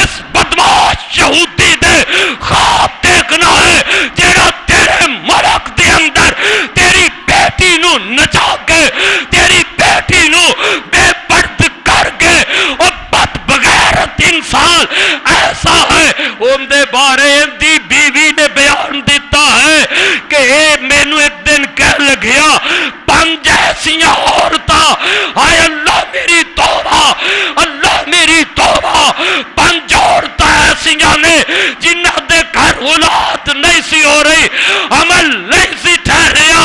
اس بدماش یہودی دے خواب دیکھنا ہے جیڑا تیرے ملک دے اندر تیری بیٹی نو نچا کے تیری بیٹی نو بے پرد کر کے اور بد بغیرت انسان ایسا ہے ان دے بارے دی بیوی نے بیان دیتا ہے کہ اے میں نو ایک دن کہہ لگیا پنج ایسیاں عورتاں آئے اللہ میری توبہ اللہ میری توبہ پنج عورتاں ایسیاں نے جنہ دے گھر اولاد نہیں سی ہو رہی عمل نہیں سی ٹھہریا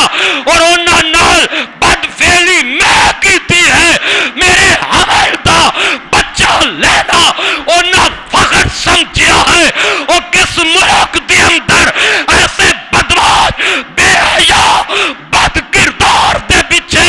اور انہاں نال بد فعلی میں کیتی ہے میرے عمل دا بچہ لینا انہاں فخر سمجھیا ہے اور کس ملک دے اندر ایسے بدماش بے حیا بد کردار دے پیچھے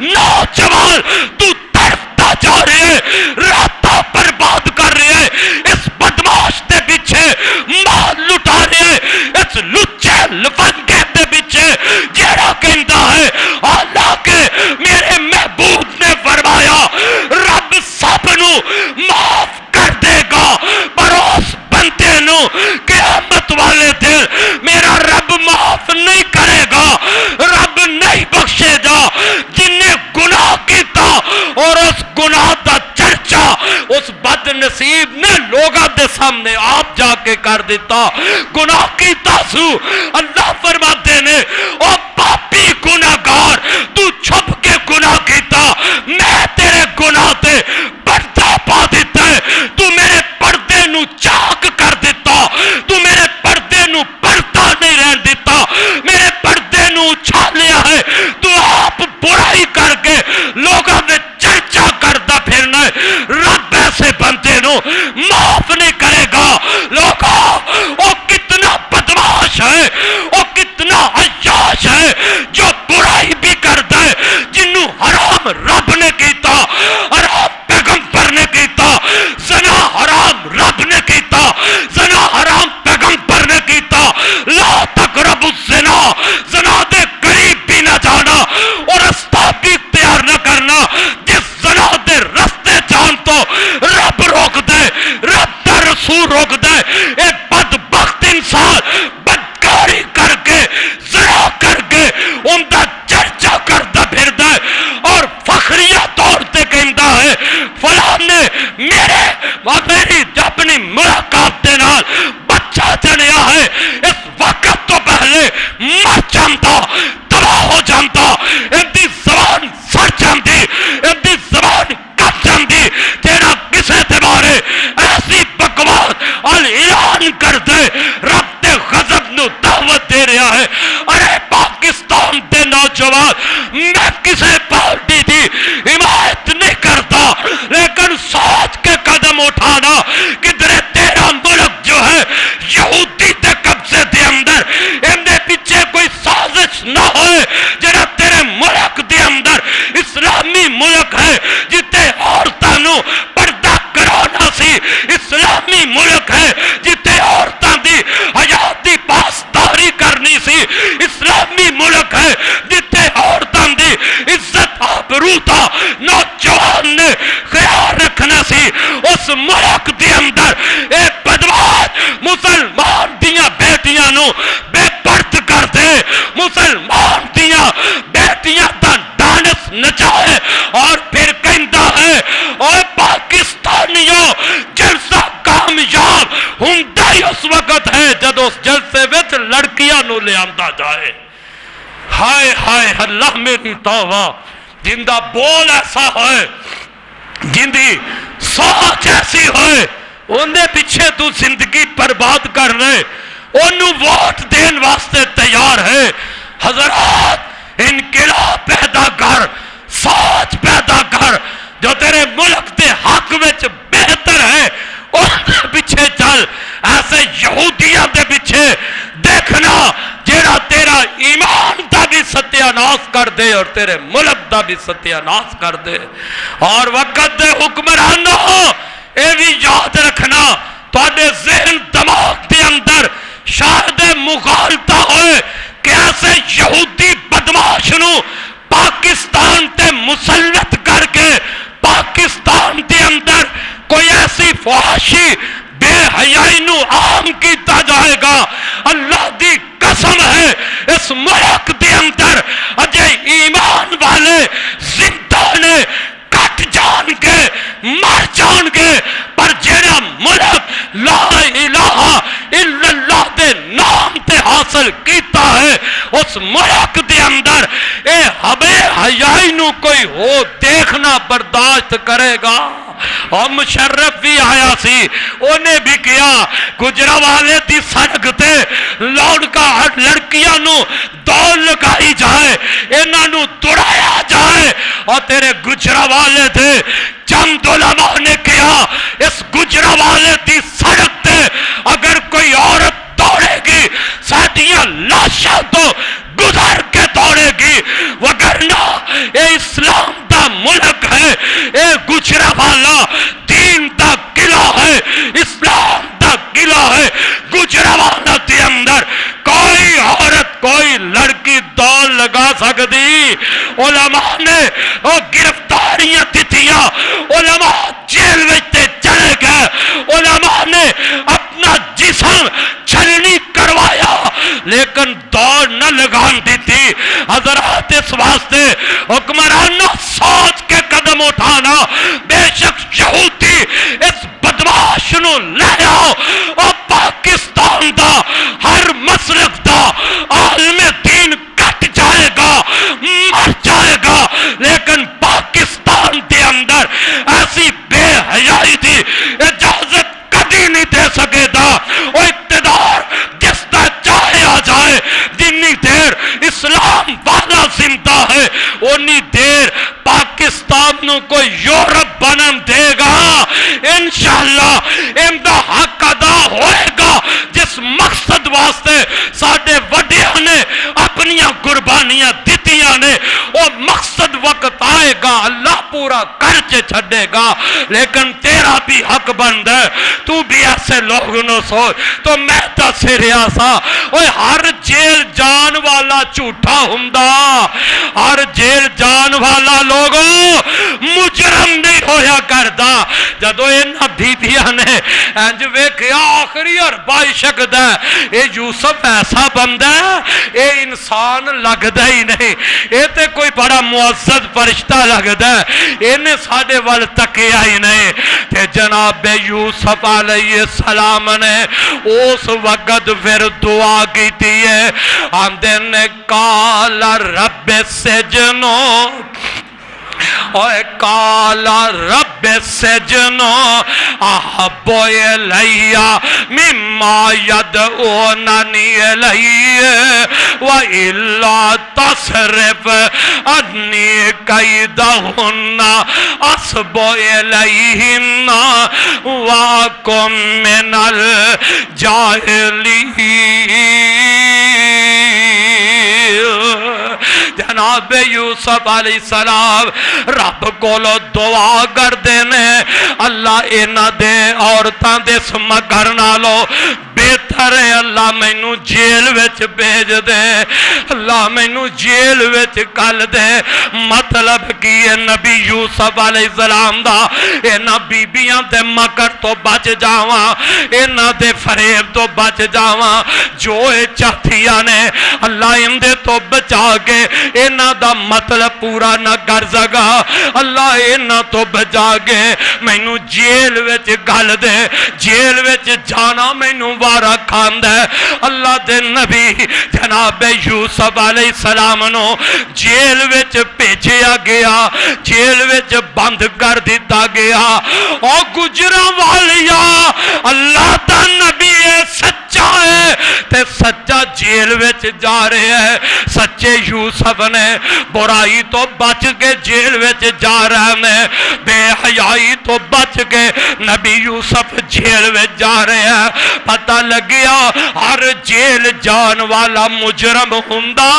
نوجوان تو تڑپتا جا رہے ہے راتا برباد کر رہے ہے اس بدماش دے پیچھے مال لٹا رہے ہے اس لچے لفنگے دے پیچھے جیڑا کہندا ہے اللہ کے میرے محبوب نے فرمایا رب سب نو معاف کر دے گا پر اس بندے نو قیامت والے دن میرا رب معاف نہیں کرے گا رب نہیں بخشے گا جن نے گناہ کیتا اور اس گناہ دا چرچا اس بد نصیب نے لوگاں دے سامنے آپ جا کے کر دیتا گناہ کیتا سو اللہ فرماتے نے او پاپی گناہگار تو چھپ کے گناہ کیتا میں تیرے گناہ تے پردہ پا دیتا ہے تو میرے پردے نو چاک کر دیتا تو میرے پردے نو پردہ نہیں رہن دیتا میرے پردے نو چھالیا ہے تو آپ برائی کر کے لوگاں میں چرچا کرتا پھرنا ہے رب ایسے بندے نو معاف نہیں کرے گا لوگوں وہ کتنا بدماش ہے مر جاتا، تباہ ہو جاتا، اندی زبان سڑ جاندی، اندی زبان کٹ جاندی جیڑا کسے دے بارے ایسی بکواس اور اعلان کر دے رب دے غضب نو دعوت دے رہا ہے۔ ارے پاکستان دے نوجوان، میں کسے پارٹی دی حمایت نہیں کرتا، لیکن سوچ کے قدم اٹھانا کدھر تیرا ملک جو ہے یہودی تے قبضے دے اندر اندے پیچھے کوئی سازش نہ ہوئے، جڑا تیرے ملک دے اندر اسلامی ملک ہے جتے عورتاں نو پردہ کرانا سی، اسلامی ملک ہے جتے عورتاں دی حیات دی پاسداری کرنی سی، اسلامی ملک ہے جتے عورتاں دی عزت آبرو دا نوجوان نے خیال رکھنا سی۔ اس ملک دے اندر اے بدواش مسلمان دیاں بیٹیاں نو بے پرد کر دے، مسلمان دیاں بیٹیاں دا ڈانس نچائے اور پھر کہندا ہے اوے پاکستانیوں جلسہ کامیاب ہوندا ہی اس وقت ہے جب اس جلسے وچ لڑکیاں نو لے آندا جائے۔ ہائے ہائے اللہ میری توبہ، جندہ بول ایسا ہوئے، جندی سوچ ایسی ہوئے، اندے پیچھے تو زندگی برباد کر رہے، انہوں ووٹ دین واسطے تیار ہے۔ حضرات انقلاب پیدا کر، سوچ پیدا کر، جو تیرے ملک دے حق وچ بہتر ہے ان دے پیچھے چل، ایسے یہودیاں دے پیچھے دیکھنا جیڑا تیرا ایمان دا بھی ستیاناس کر دے اور تیرے ملک دا بھی ستیاناس کر دے۔ اور وقت دے حکمرانوں اے بھی یاد رکھنا، تواڈے ذہن دماغ دے اندر شاید مغالطہ ہوئے کہ ایسے یہودی بدماش نو پاکستان تے مسلط کر کے پاکستان دے اندر کوئی ایسی فحاشی بے حیائی نو عام کیتا جائے گا۔ اللہ دی قسم ہے اس ملک دے اندر اجے ایمان والے زندہ نے کٹ جان کے مر جان کے، پر جیڑا ملک لا الہ الا اللہ دے نام تے حاصل کیتا ہے اس ملک دے اندر اے بے حیائی نو کوئی ہو دیکھنا برداشت کرے گا۔ اور مشرف بھی آیا سی، انہیں بھی کیا گجرانوالے دی سڑک تے لوڑکا لڑکیاں نو دوڑ لگائی جائے، انہاں نو دوڑایا جائے، اور تیرے گجرانوالے تھے چند علماء نے کیا اس گجرانوالے دی سڑک تے اگر کوئی عورت دوڑے گی ساتھیاں لاشاں تو گزر کے دوڑے گی، وگرنہ اے اسلام دا ملک ہے، اے گجرانوالا دین دا قلعہ ہے، اسلام دا قلعہ ہے۔ گجرانوالا دے اندر کوئی عورت کوئی لڑکی دوڑ لگا سکتی، علماء نے وہ گرفتاریاں دتیاں، علماء جیل وچ چلے گئے، علماء نے اپنا جسم چھلنی کروایا لیکن دوڑ نہ لگان دیتی۔ حضرات اس واسطے حکمرانوں سوچ کے قدم اٹھانا، بے شک یہودی اس بدماش نو لے آؤ اور پاکستان دا ہر مسلک دا عالم دین کٹ جائے گا، مر جائے گا، لیکن پاکستان دے اندر ایسی بے حیائی دی اجازت کبھی نہیں دے سکے گا۔ وہ اقتدار جس طرح چاہے آ جائے، جنی دیر اسلام والا زندہ ہے انی دیر پاکستان نو کوئی یورپ بنن دے گا۔ انشاءاللہ ان دا حق ادا ہوئے گا جس مقصد واسطے ساڈے وڈیاں نے اپنیاں قربانیاں دتیاں نے، وہ مقصد وقت آئے گا اللہ پورا کر کے چھڑے گا۔ لیکن تیرا بھی حق بند ہے، تو بھی ایسے لوگوں نو سوچ تو میں دس رہا سا، اوے ہر جیل جان والا جھوٹا ہوندا، ہر جیل جان والا لوگوں مجرم نہیں ہویا کردا۔ جدو انہاں بیبیاں نے انج ویکھیا آخری اور بائی شکد ہے اے یوسف ایسا بندہ ہے، اے انسان لگتا ہی نہیں، یہ تے کوئی بڑا معزز فرشتہ لگتا ہے، انہیں ساڈے وال تکیا ہی نہیں۔ تے جناب یوسف علیہ السلام نے اس وقت پھر دعا کی ہے، آندے نے قال رب سجنو اوے قال رب سجنو احب الی مما یدعوننی الیہ والا تصرف انی کیدہن اصب الیہن واکم من الجاہلین۔ جناب یوسف علیہ السلام رب کولو دعا کر دینے، اللہ اینا دے عورتاں دے سمگر نالو بہتر ہے، اللہ مینوں جیل وچ بھیج دے، اللہ مینوں جیل وچ کل دے۔ مطلب کی ہے نبی یوسف علیہ السلام دا اینا بیبیاں دے مکر تو بچ جاواں، اینا دے فریب تو بچ جاواں، جو اے چاہتیاں نے اللہ ان دے تو بچا کے اینا دا مطلب پورا نہ کر سکا، اللہ اینا تو بچا کے مینوں جیل وچ گل دے، جیل وچ جانا مینوں وارا کھاند ہے۔ اللہ دے نبی جناب یوسف علیہ السلام نو جیل وچ بھیجیا گیا، جیل وچ بند کر دیتا گیا۔ او گجراں والیا اللہ دا نبی سچا ہے تے سچا جیل وچ جا رہے ہیں۔ سچے یوسف نے برائی تو بچ کے جیل وچ جا رہے ہیں، بے حیائی تو بچ کے نبی یوسف جیل وچ جا رہے ہیں۔ پتہ لگیا ہر جیل جان والا مجرم ہوندا،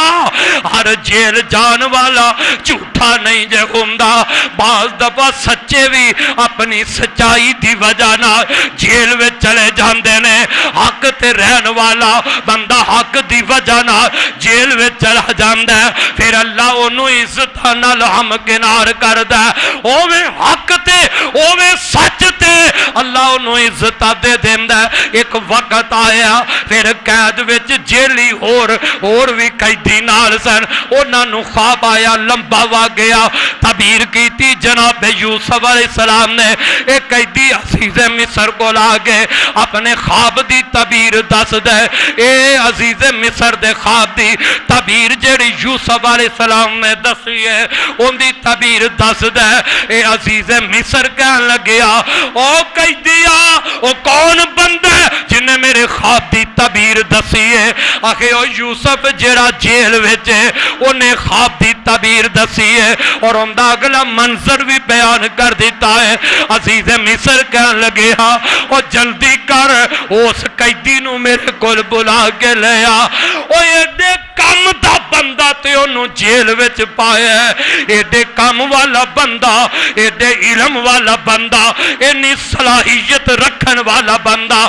ہر جیل جان والا جھوٹا نہیں جے ہوندا، بعض دفعہ سچے بھی اپنی سچائی دی وجہ نہ جیل وچ چلے جاندے نے، حق تے رہن والا بندہ حق دی وجہ نہ جیل وچ چلا جاندا ہے، پھر اللہ انہوں عزت نال ہمکنار کردا ہے، اوویں حق تے اوویں سچ تے اللہ انہوں عزت دے دیندا ہے۔ ایک وقت آیا پھر قید وچ جیلی اور بھی قیدی نال سن، انہاں نوں خواب آیا، لمبا وا گیا، تعبیر کیتی جناب یوسف علیہ السلام نے۔ ایک قیدی عزیز مصر کو لا کے اپنے خواب دی تعبیر دس دے، اے عزیز مصر دے خواب دی تعبیر جڑی یوسف علیہ السلام نے دسی ہے ان دی تعبیر دس دے۔ اے عزیز مصر کہن لگیا او قیدیا او کون بندہ جن نے میرے خواب دی تعبیر دسی ہے؟ آخے او یوسف جڑا جیل وچ ہے انہیں خواب دی تعبیر دسی ہے اور ان دا اگلا منظر بھی بیان کر دیتا ہے۔ عزیز مصر کہن لگیا او جلدی کر اس قیدی نو میرے کول بلا کے لیا، او ایڈے کم دا بندہ تے انہوں جیل وچ پایا ہے، ایڈے کم والا بندہ، ایڈے علم والا بندہ، اینی صلاحیت رکھن والا بندہ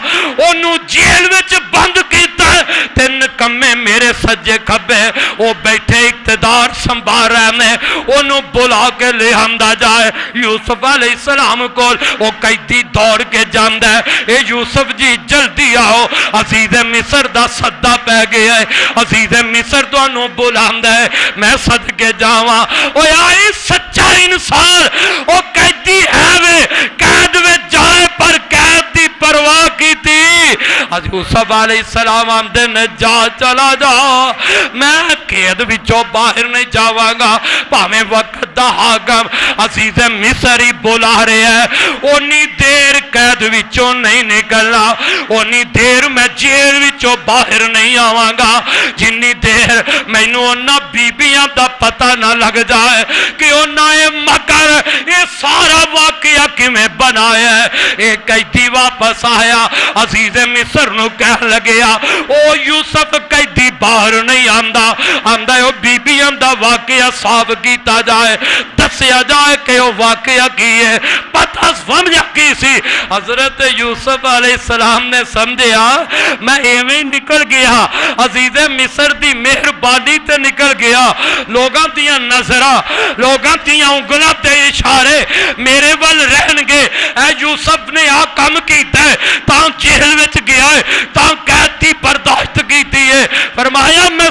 انہوں جیل وچ بند کیتا ہے۔ تین کمے میرے سجے کھبے وہ بیٹھے اقتدار سنبھال رہے ہیں، انہوں بلا کے لے آندا جائے یوسف علیہ السلام کو۔ وہ قیدی دوڑ کے جاندا ہے، اے یوسف جی جلدی آؤ، عزیز مصر دا صدہ پہ گیا ہے، عزیز مصر تو انہوں بلاندا ہے، میں صدقے جاواں۔ او آئی سچا انسان او قیدی ہے وے قید وچ جائے پر قید دی پرواہ کی تھی۔ یوسف علیہ السلام آمدے نے جا چلا جا، میں قید وچوں باہر نہیں جاواں گا، پاویں وقت دا حاکم عزیز مصر ہی بلا رہے ہیں، اونی دیر قید وچوں نہیں نکلنا، اونی دیر میں جیل وچوں باہر نہیں آواں گا جنی دیر مینوں انہاں بیبیاں دا پتہ نہ لگ جائے کہ انہاں اے مکر اے سارا واقعہ کیویں بنایا ہے۔ ایک قیدی واپس آیا، عزیز مصر نو کہہ لگیا او یوسف قیدی باہر نہیں آندا، آندا او بیبیاں دا واقعہ صاف کیتا جائے، دسیا جائے کہ او واقعہ کی ہے، پتہ سمجھا کی سی۔ حضرت یوسف علیہ السلام نے سمجھیا میں ایویں نکل گیا، عزیز مصر دی مہربانی تے نکل گیا، لوگاں دیاں نظراں لوگاں دیاں انگلاں تے اشارے میرے ول رہن گے، اے یوسف نے آ کم کیتا ہے، تاں جیل وچ گیا ہے، تاں قید دی برداشت کیتی ہے۔ فرمایا میں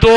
2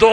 2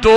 2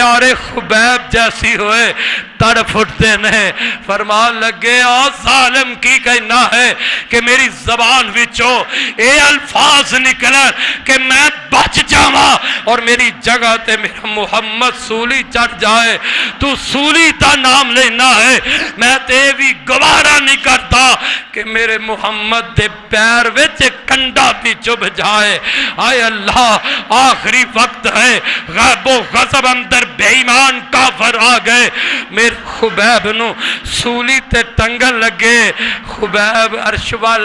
پیارے خبیب جیسی ہوئے تڑپ اٹھتے نے، فرمان لگے آ ظالم کی کہنا ہے کہ میری زبان وچوں اے الفاظ نکلن کہ میں بچ جاواں اور میری جگہ تے میرا محمد سولی چڑھ جائے، تو سولی دا نام لینا ہے، میں تے بھی گوارا نہیں کرتا کہ میرے محمد دے پیر وچ کنڈا بھی چبھ جائے۔ آئے اللہ آخری وقت ہے، غیب و غضب اندر بے ایمان کافر آ گئے، میرے خبیب نو سولی تے ٹنگن لگے، خبیب عرش وال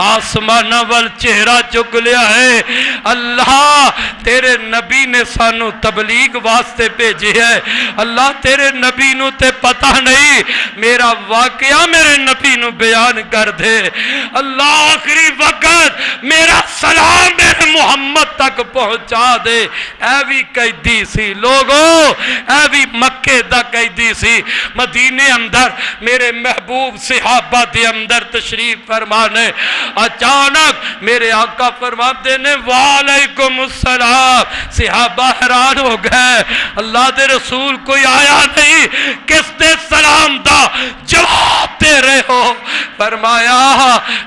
آسمان وال چہرہ چک لیا ہے، اللہ تیرے نبی نے سانو تبلیغ واسطے بھیجی ہے، اللہ تیرے نبی نو تے پتہ نہیں، میرا واقعہ میرے نبی نو بیان کر دے، اللہ آخری وقت میرا سلام میرے محمد تک پہنچا دے۔ اے بھی قیدی سی لوگوں، اے بھی مکے دا قیدی سی، مدینے اندر میرے محبوب صحابہ دے اندر تشریف فرمانے، اچانک میرے آقا فرماتے نے وعلیکم السلام، صحابہ حیران ہو گئے، اللہ دے رسول کوئی آیا نہیں، کس دے سلام دا جواب دے رہے ہو؟ فرمایا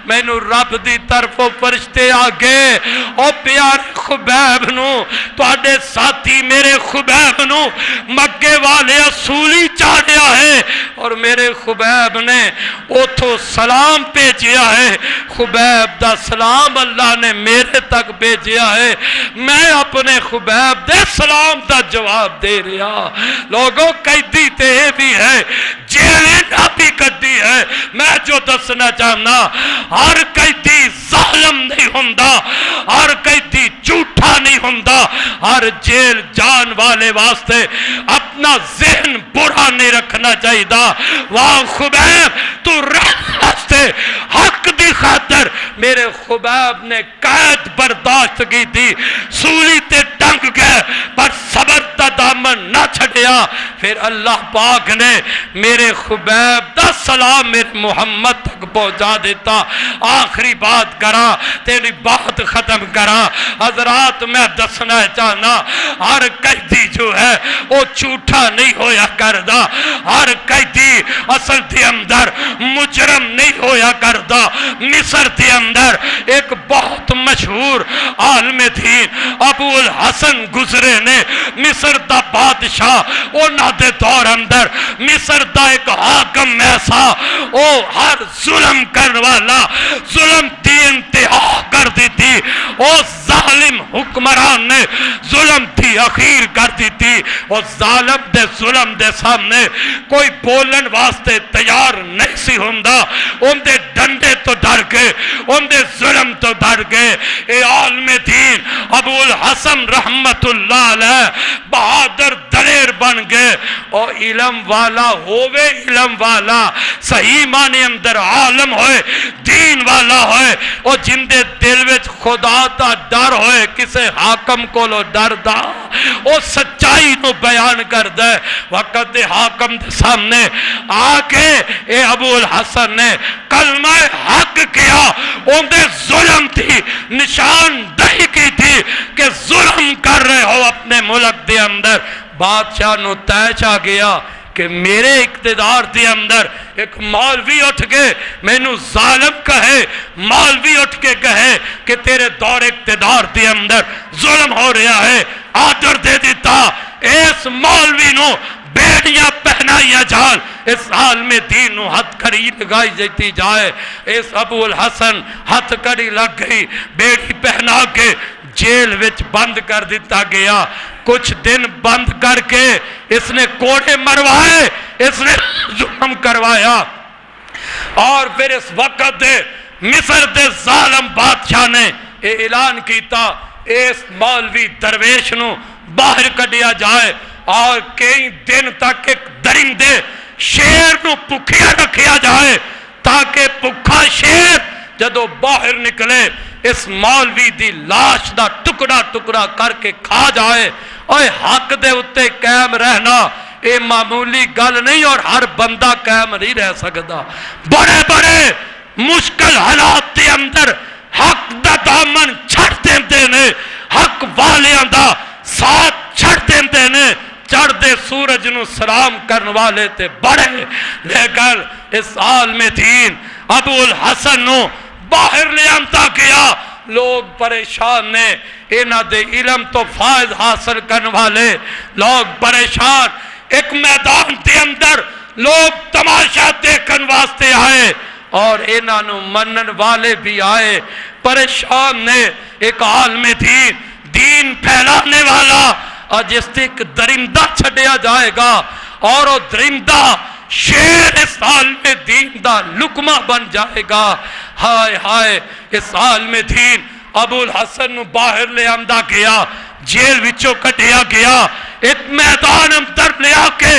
میں نو رب دی طرف فرشتے آگے، او پیارے خبیب نو تواڈے ساتھی میرے خبیب نو مکے والے اصولی چاڑیا ہے اور میرے خبیب نے اوتھو سلام بھیجیا ہے، خبیب دا سلام اللہ نے میرے تک بھیجیا ہے، میں اپنے خبیب دے سلام دا جواب دے رہا۔ لوگوں قیدی تے بھی ہے، جیلیں بھی قیدی ہے، میں جو دسنا چاہنا ہر قیدی ظالم نہیں ہوندا، ہر قیدی جھوٹا نہیں ہوندا، ہر جیل جان والے واسطے اپنا ذہن برا نہیں رکھنا چاہیے دا۔ واہ خبیب تو راستے حق دی خاطر میرے خبیب نے قید برداشت کی تھی، سولی تے ٹنگ گئے پر صبر دا دامن نہ چھڑیا، پھر اللہ پاک نے میرے خبیب دا سلام میرے محمد تک پہنچا دیتا۔ آخری بات کرا، تیری بات ختم کرا، حضرات میں دسنا چاہنا ہر قیدی جو ہے وہ جھوٹا نہیں ہویا کردا، ہر قیدی اصل دے اندر مجرم نہیں ہویا کردا۔ مصر دے اندر ایک بہت مشہور عالم دین ابو الحسن گزرے نے، مصر دا بادشاہ انہاں دے دور اندر مصر دا ایک حاکم ایسا او ہر ظلم کرنے والا، ظلم دی انتہا کر دی تھی، او ظالم حکمران نے ظلم دی اخیر کر دی تھی، او ظالم دے ظلم دے سامنے کوئی بولن واسطے تیار نہیں سی ہوندا، ان دے ڈنڈے تو ڈر گئے، ان دے ظلم تو ڈر گئے۔ اے عالم دین ابو الحسن رحمت اللہ علیہ بہادر دلیر بن گئے، اور علم والا ہوئے، علم والا صحیح معنی اندر عالم ہوئے، دین والا ہوئے، اور جن دے دل وچ خدا دا ڈر ہوئے، کسے حاکم کو لو ڈر دا او سچائی نو بیان کر دے۔ وقت دے حاکم دے سامنے آکے اے ابو الحسن نے کلمہ حق کیا، ان دے ظلم تھی نشان دہی کی تھی کہ ظلم کر رہے ہو اپنے ملک دے اندر۔ بادشاہ نو تیچ آ گیا کہ میرے اقتدار دے اندر ایک مولوی اٹھ کے مینو ظالم کہے، مولوی اٹھ کے کہے کہ تیرے دور اقتدار دے اندر ظلم ہو رہا ہے، آرڈر دے دیتا اس مولوی نو بیڑیاں پہنائیا جال، اس عالم دین نو ہتھ کڑی لگائی جاتی جائے۔ اس ابو الحسن ہتھ کڑی لگ گئی، بیڑی پہنا کے جیل وچ بند کر دیتا گیا۔ کچھ دن بند کر کے اس نے کوڑے مروائے، اس نے ظلم کروایا، اور پھر اس وقت دے مصر دے ظالم بادشاہ نے اعلان کیتا اس مولوی درویش نو باہر کڈیا جائے، اور کئی دن تک ایک درندے شیر نو بھکھیا رکھیا جائے تاکہ بھکھا شیر جدو باہر نکلے اس مولوی دی لاش دا ٹکڑا ٹکڑا کر کے کھا جائے۔ اور حق دے اتے قائم رہنا اے معمولی گل نہیں، اور ہر بندہ قائم نہیں رہ سکتا۔ بڑے بڑے مشکل حالات دے اندر حق دا دامن چھڑ دیندے نے، حق والیاں دا ساتھ چھڑ دیندے نے، چڑھتے سورج نو سلام کرن والے تے بڑے، لیکن اس عالم دین ابو الحسن نو باہر لے آمتا گیا، لوگ پریشان نے، انہاں دے علم تو فائد حاصل کرن والے لوگ پریشان، ایک میدان دے اندر لوگ تماشا دیکھن واسطے آئے اور انہاں نو منن والے بھی آئے، پریشان نے، ایک عالم دین پھیلانے والا، اور جس تک درندہ چھڑیا جائے گا اور وہ درندہ شیر اس عالم دین دا لقمہ بن جائے گا۔ ہائے ہائے، اس عالم دین ابو الحسن نو باہر لے آمدہ گیا، جیل وچوں کٹیا گیا، ایک میدان اندر لے آ کے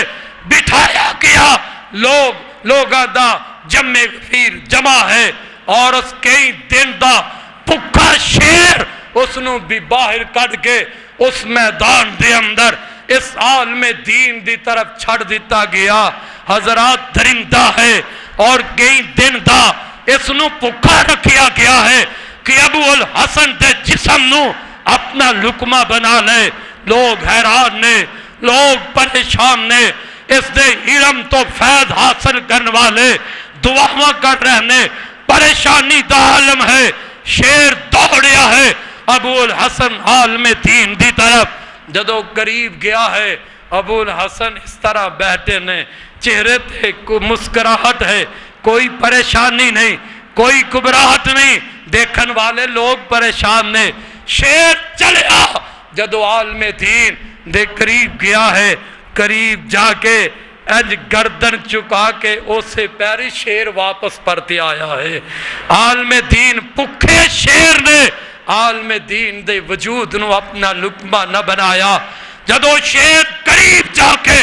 بٹھایا گیا، لوگاں دا جمع غفیر جمع ہے، اور اس کئی دن دا پکا شیر اس نو بھی باہر کٹ کے اس میدان دے اندر اس عالم دین دی طرف چھڑ دیتا گیا۔ حضرات درندہ ہے اور کئی دن دا اس نو پکا رکھیا گیا ہے کہ ابو الحسن دے جسم نو اپنا لقمہ بنا لے، لوگ حیران نے، لوگ پریشان نے، اس دے علم تو فیض حاصل کرنے والے دعاواں کر رہنے، پریشانی دا عالم ہے، شیر دوڑیا ہے ابو الحسن عالم دین دی طرف، جدو قریب گیا ہے ابو الحسن اس طرح بیٹھے نے، چہرے تے مسکراہٹ ہے، کوئی پریشانی نہیں، کوئی گھبراہٹ نہیں، دیکھن والے لوگ پریشان نے، شیر چلیا، جدو عالم دین دے قریب گیا ہے، قریب جا کے انج گردن چکا کے اسے پیری شیر واپس پرتے آیا ہے۔ عالم دین پکھے شیر نے عالم دین دے وجود نو اپنا لقمہ نہ بنایا، جدو شیر قریب جا کے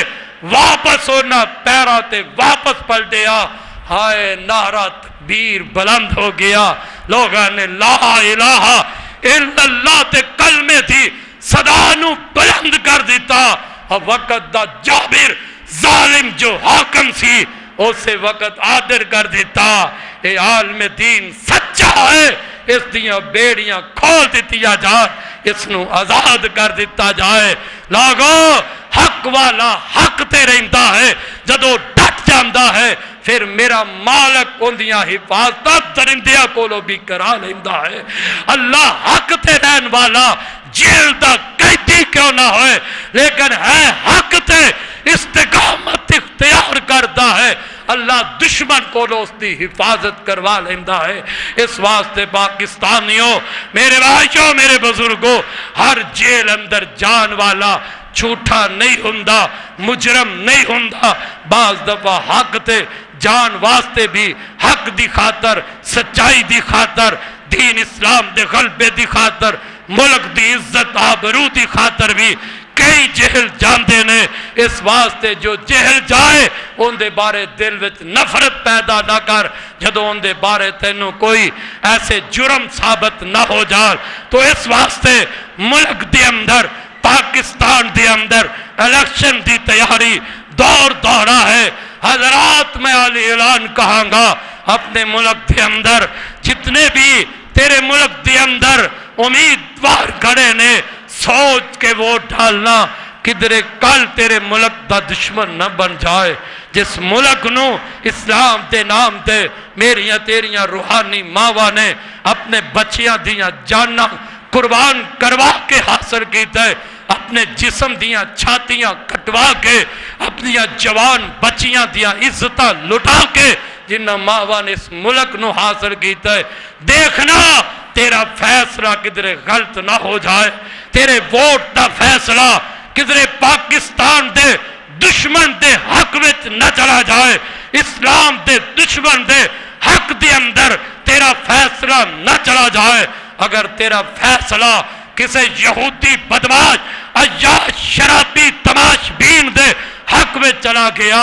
واپس ہونا پیرا تے واپس پلٹیا، ہائے نعرہ تکبیر بلند ہو گیا، لوگاں نے لا الہ الا اللہ تے کلمے تھی صدا نو بلند کر دیتا، اور وقت دا جابر ظالم جو حاکم سی اسے وقت عادر کر دیتا، اے عالم دین سچا ہے، اس دیاں بیڑیاں کھول دیتیا جائے، اس نو آزاد کر دیتا جائے، لاغو حق والا حق تے رہندا ہے، جدو ڈٹ جاندہ ہے پھر میرا مالک اندیاں حفاظت درندیاں کولو بھی کرا لیندہ ہے۔ اللہ حق تے رہن والا جیل دا قیدی کیوں نہ ہوئے، لیکن ہے حق تے استقامت اختیار کرتا ہے، اللہ دشمن کو اس دی حفاظت کروا لیندہ ہے۔ اس واسطے پاکستانیوں، میرے بھائیوں، میرے بزرگوں، ہر جیل اندر جان والا چھوٹا نہیں ہوندا، مجرم نہیں ہوندا، بعض دفعہ حق تے جان واسطے بھی حق دی خاطر، سچائی دی خاطر، دین اسلام دے غلبے دی خاطر، ملک دی عزت آبرو دی خاطر بھی کئی جہل جاندے نے۔ اس واسطے جو جہل جائے ان دے بارے دل وچ نفرت پیدا نہ کر، جدو ان دے بارے تینوں کوئی ایسے جرم ثابت نہ ہو جائے، تو اس واسطے ملک دے اندر، پاکستان دے اندر الیکشن دی تیاری دورہ ہے۔ حضرات میں علی اعلان کہاں گا، اپنے ملک دے اندر جتنے بھی تیرے ملک دے اندر امیدوار کھڑے نے، سوچ کے ووٹ ڈالنا، کدھرے کل تیرے ملک دا دشمن نہ بن جائے، جس ملک نو اسلام دے نام دے میریاں تیریاں روحانی ماواں نے اپنے بچیاں دیاں جاناں قربان کروا کے حاصل کیتا ہے، اپنے جسم دیاں چھاتیاں کٹوا کے، اپنی جوان بچیاں دیاں عزتاں لٹا کے جنہ ماواں نے اس ملک نو حاصل کیتا ہے، دیکھنا تیرا فیصلہ کدھرے غلط نہ ہو جائے، تیرے ووٹ دا فیصلہ کدھرے پاکستان دے دشمن دے حق وچ نہ چلا جائے، اسلام دے دشمن دے حق دے اندر تیرا فیصلہ نہ چلا جائے۔ اگر تیرا فیصلہ کسی یہودی بدماش عیاش شرابی تماش بین دے حق میں چلا گیا،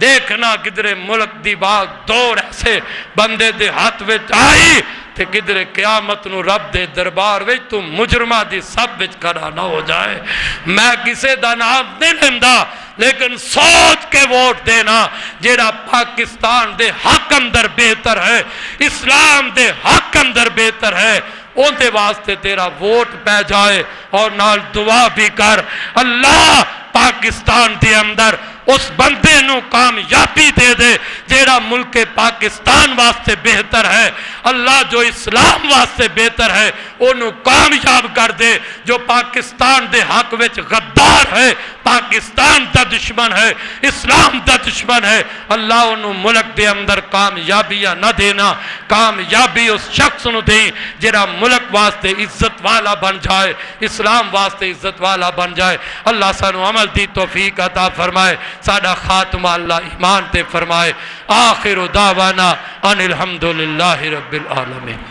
دیکھنا کدھرے ملک دی بات دور ایسے بندے دے ہاتھ میں آئی تے کدھرے قیامت نو رب دے دربار وچ تو مجرمہ دی سب وچ کھڑا نہ ہو جائے۔ میں کسے دا نام نہیں لیندہ، لیکن سوچ کے ووٹ دینا، جیڑا پاکستان دے حق اندر بہتر ہے، اسلام دے حق اندر بہتر ہے، ان دے واسطے تیرا ووٹ پہ جائے، اور نال دعا بھی کر، اللہ پاکستان دے اندر اس بندے نو کامیابی دے دے جیڑا ملک پاکستان واسطے بہتر ہے، اللہ جو اسلام واسطے بہتر ہے انہوں کامیاب کر دے۔ جو پاکستان دے حق وچ غدار ہے، پاکستان دا دشمن ہے، اسلام دا دشمن ہے، اللہ انہوں ملک دے اندر کامیابیاں نہ دینا، کامیابی اس شخص نو دیں جیڑا ملک واسطے عزت والا بن جائے، اسلام واسطے عزت والا بن جائے۔ اللہ سانو عمل دی توفیق عطا فرمائے، ساڈا خاتمہ اللہ ایمان تے فرمائے۔ آخر دعوانا ان الحمدللہ رب العالمین۔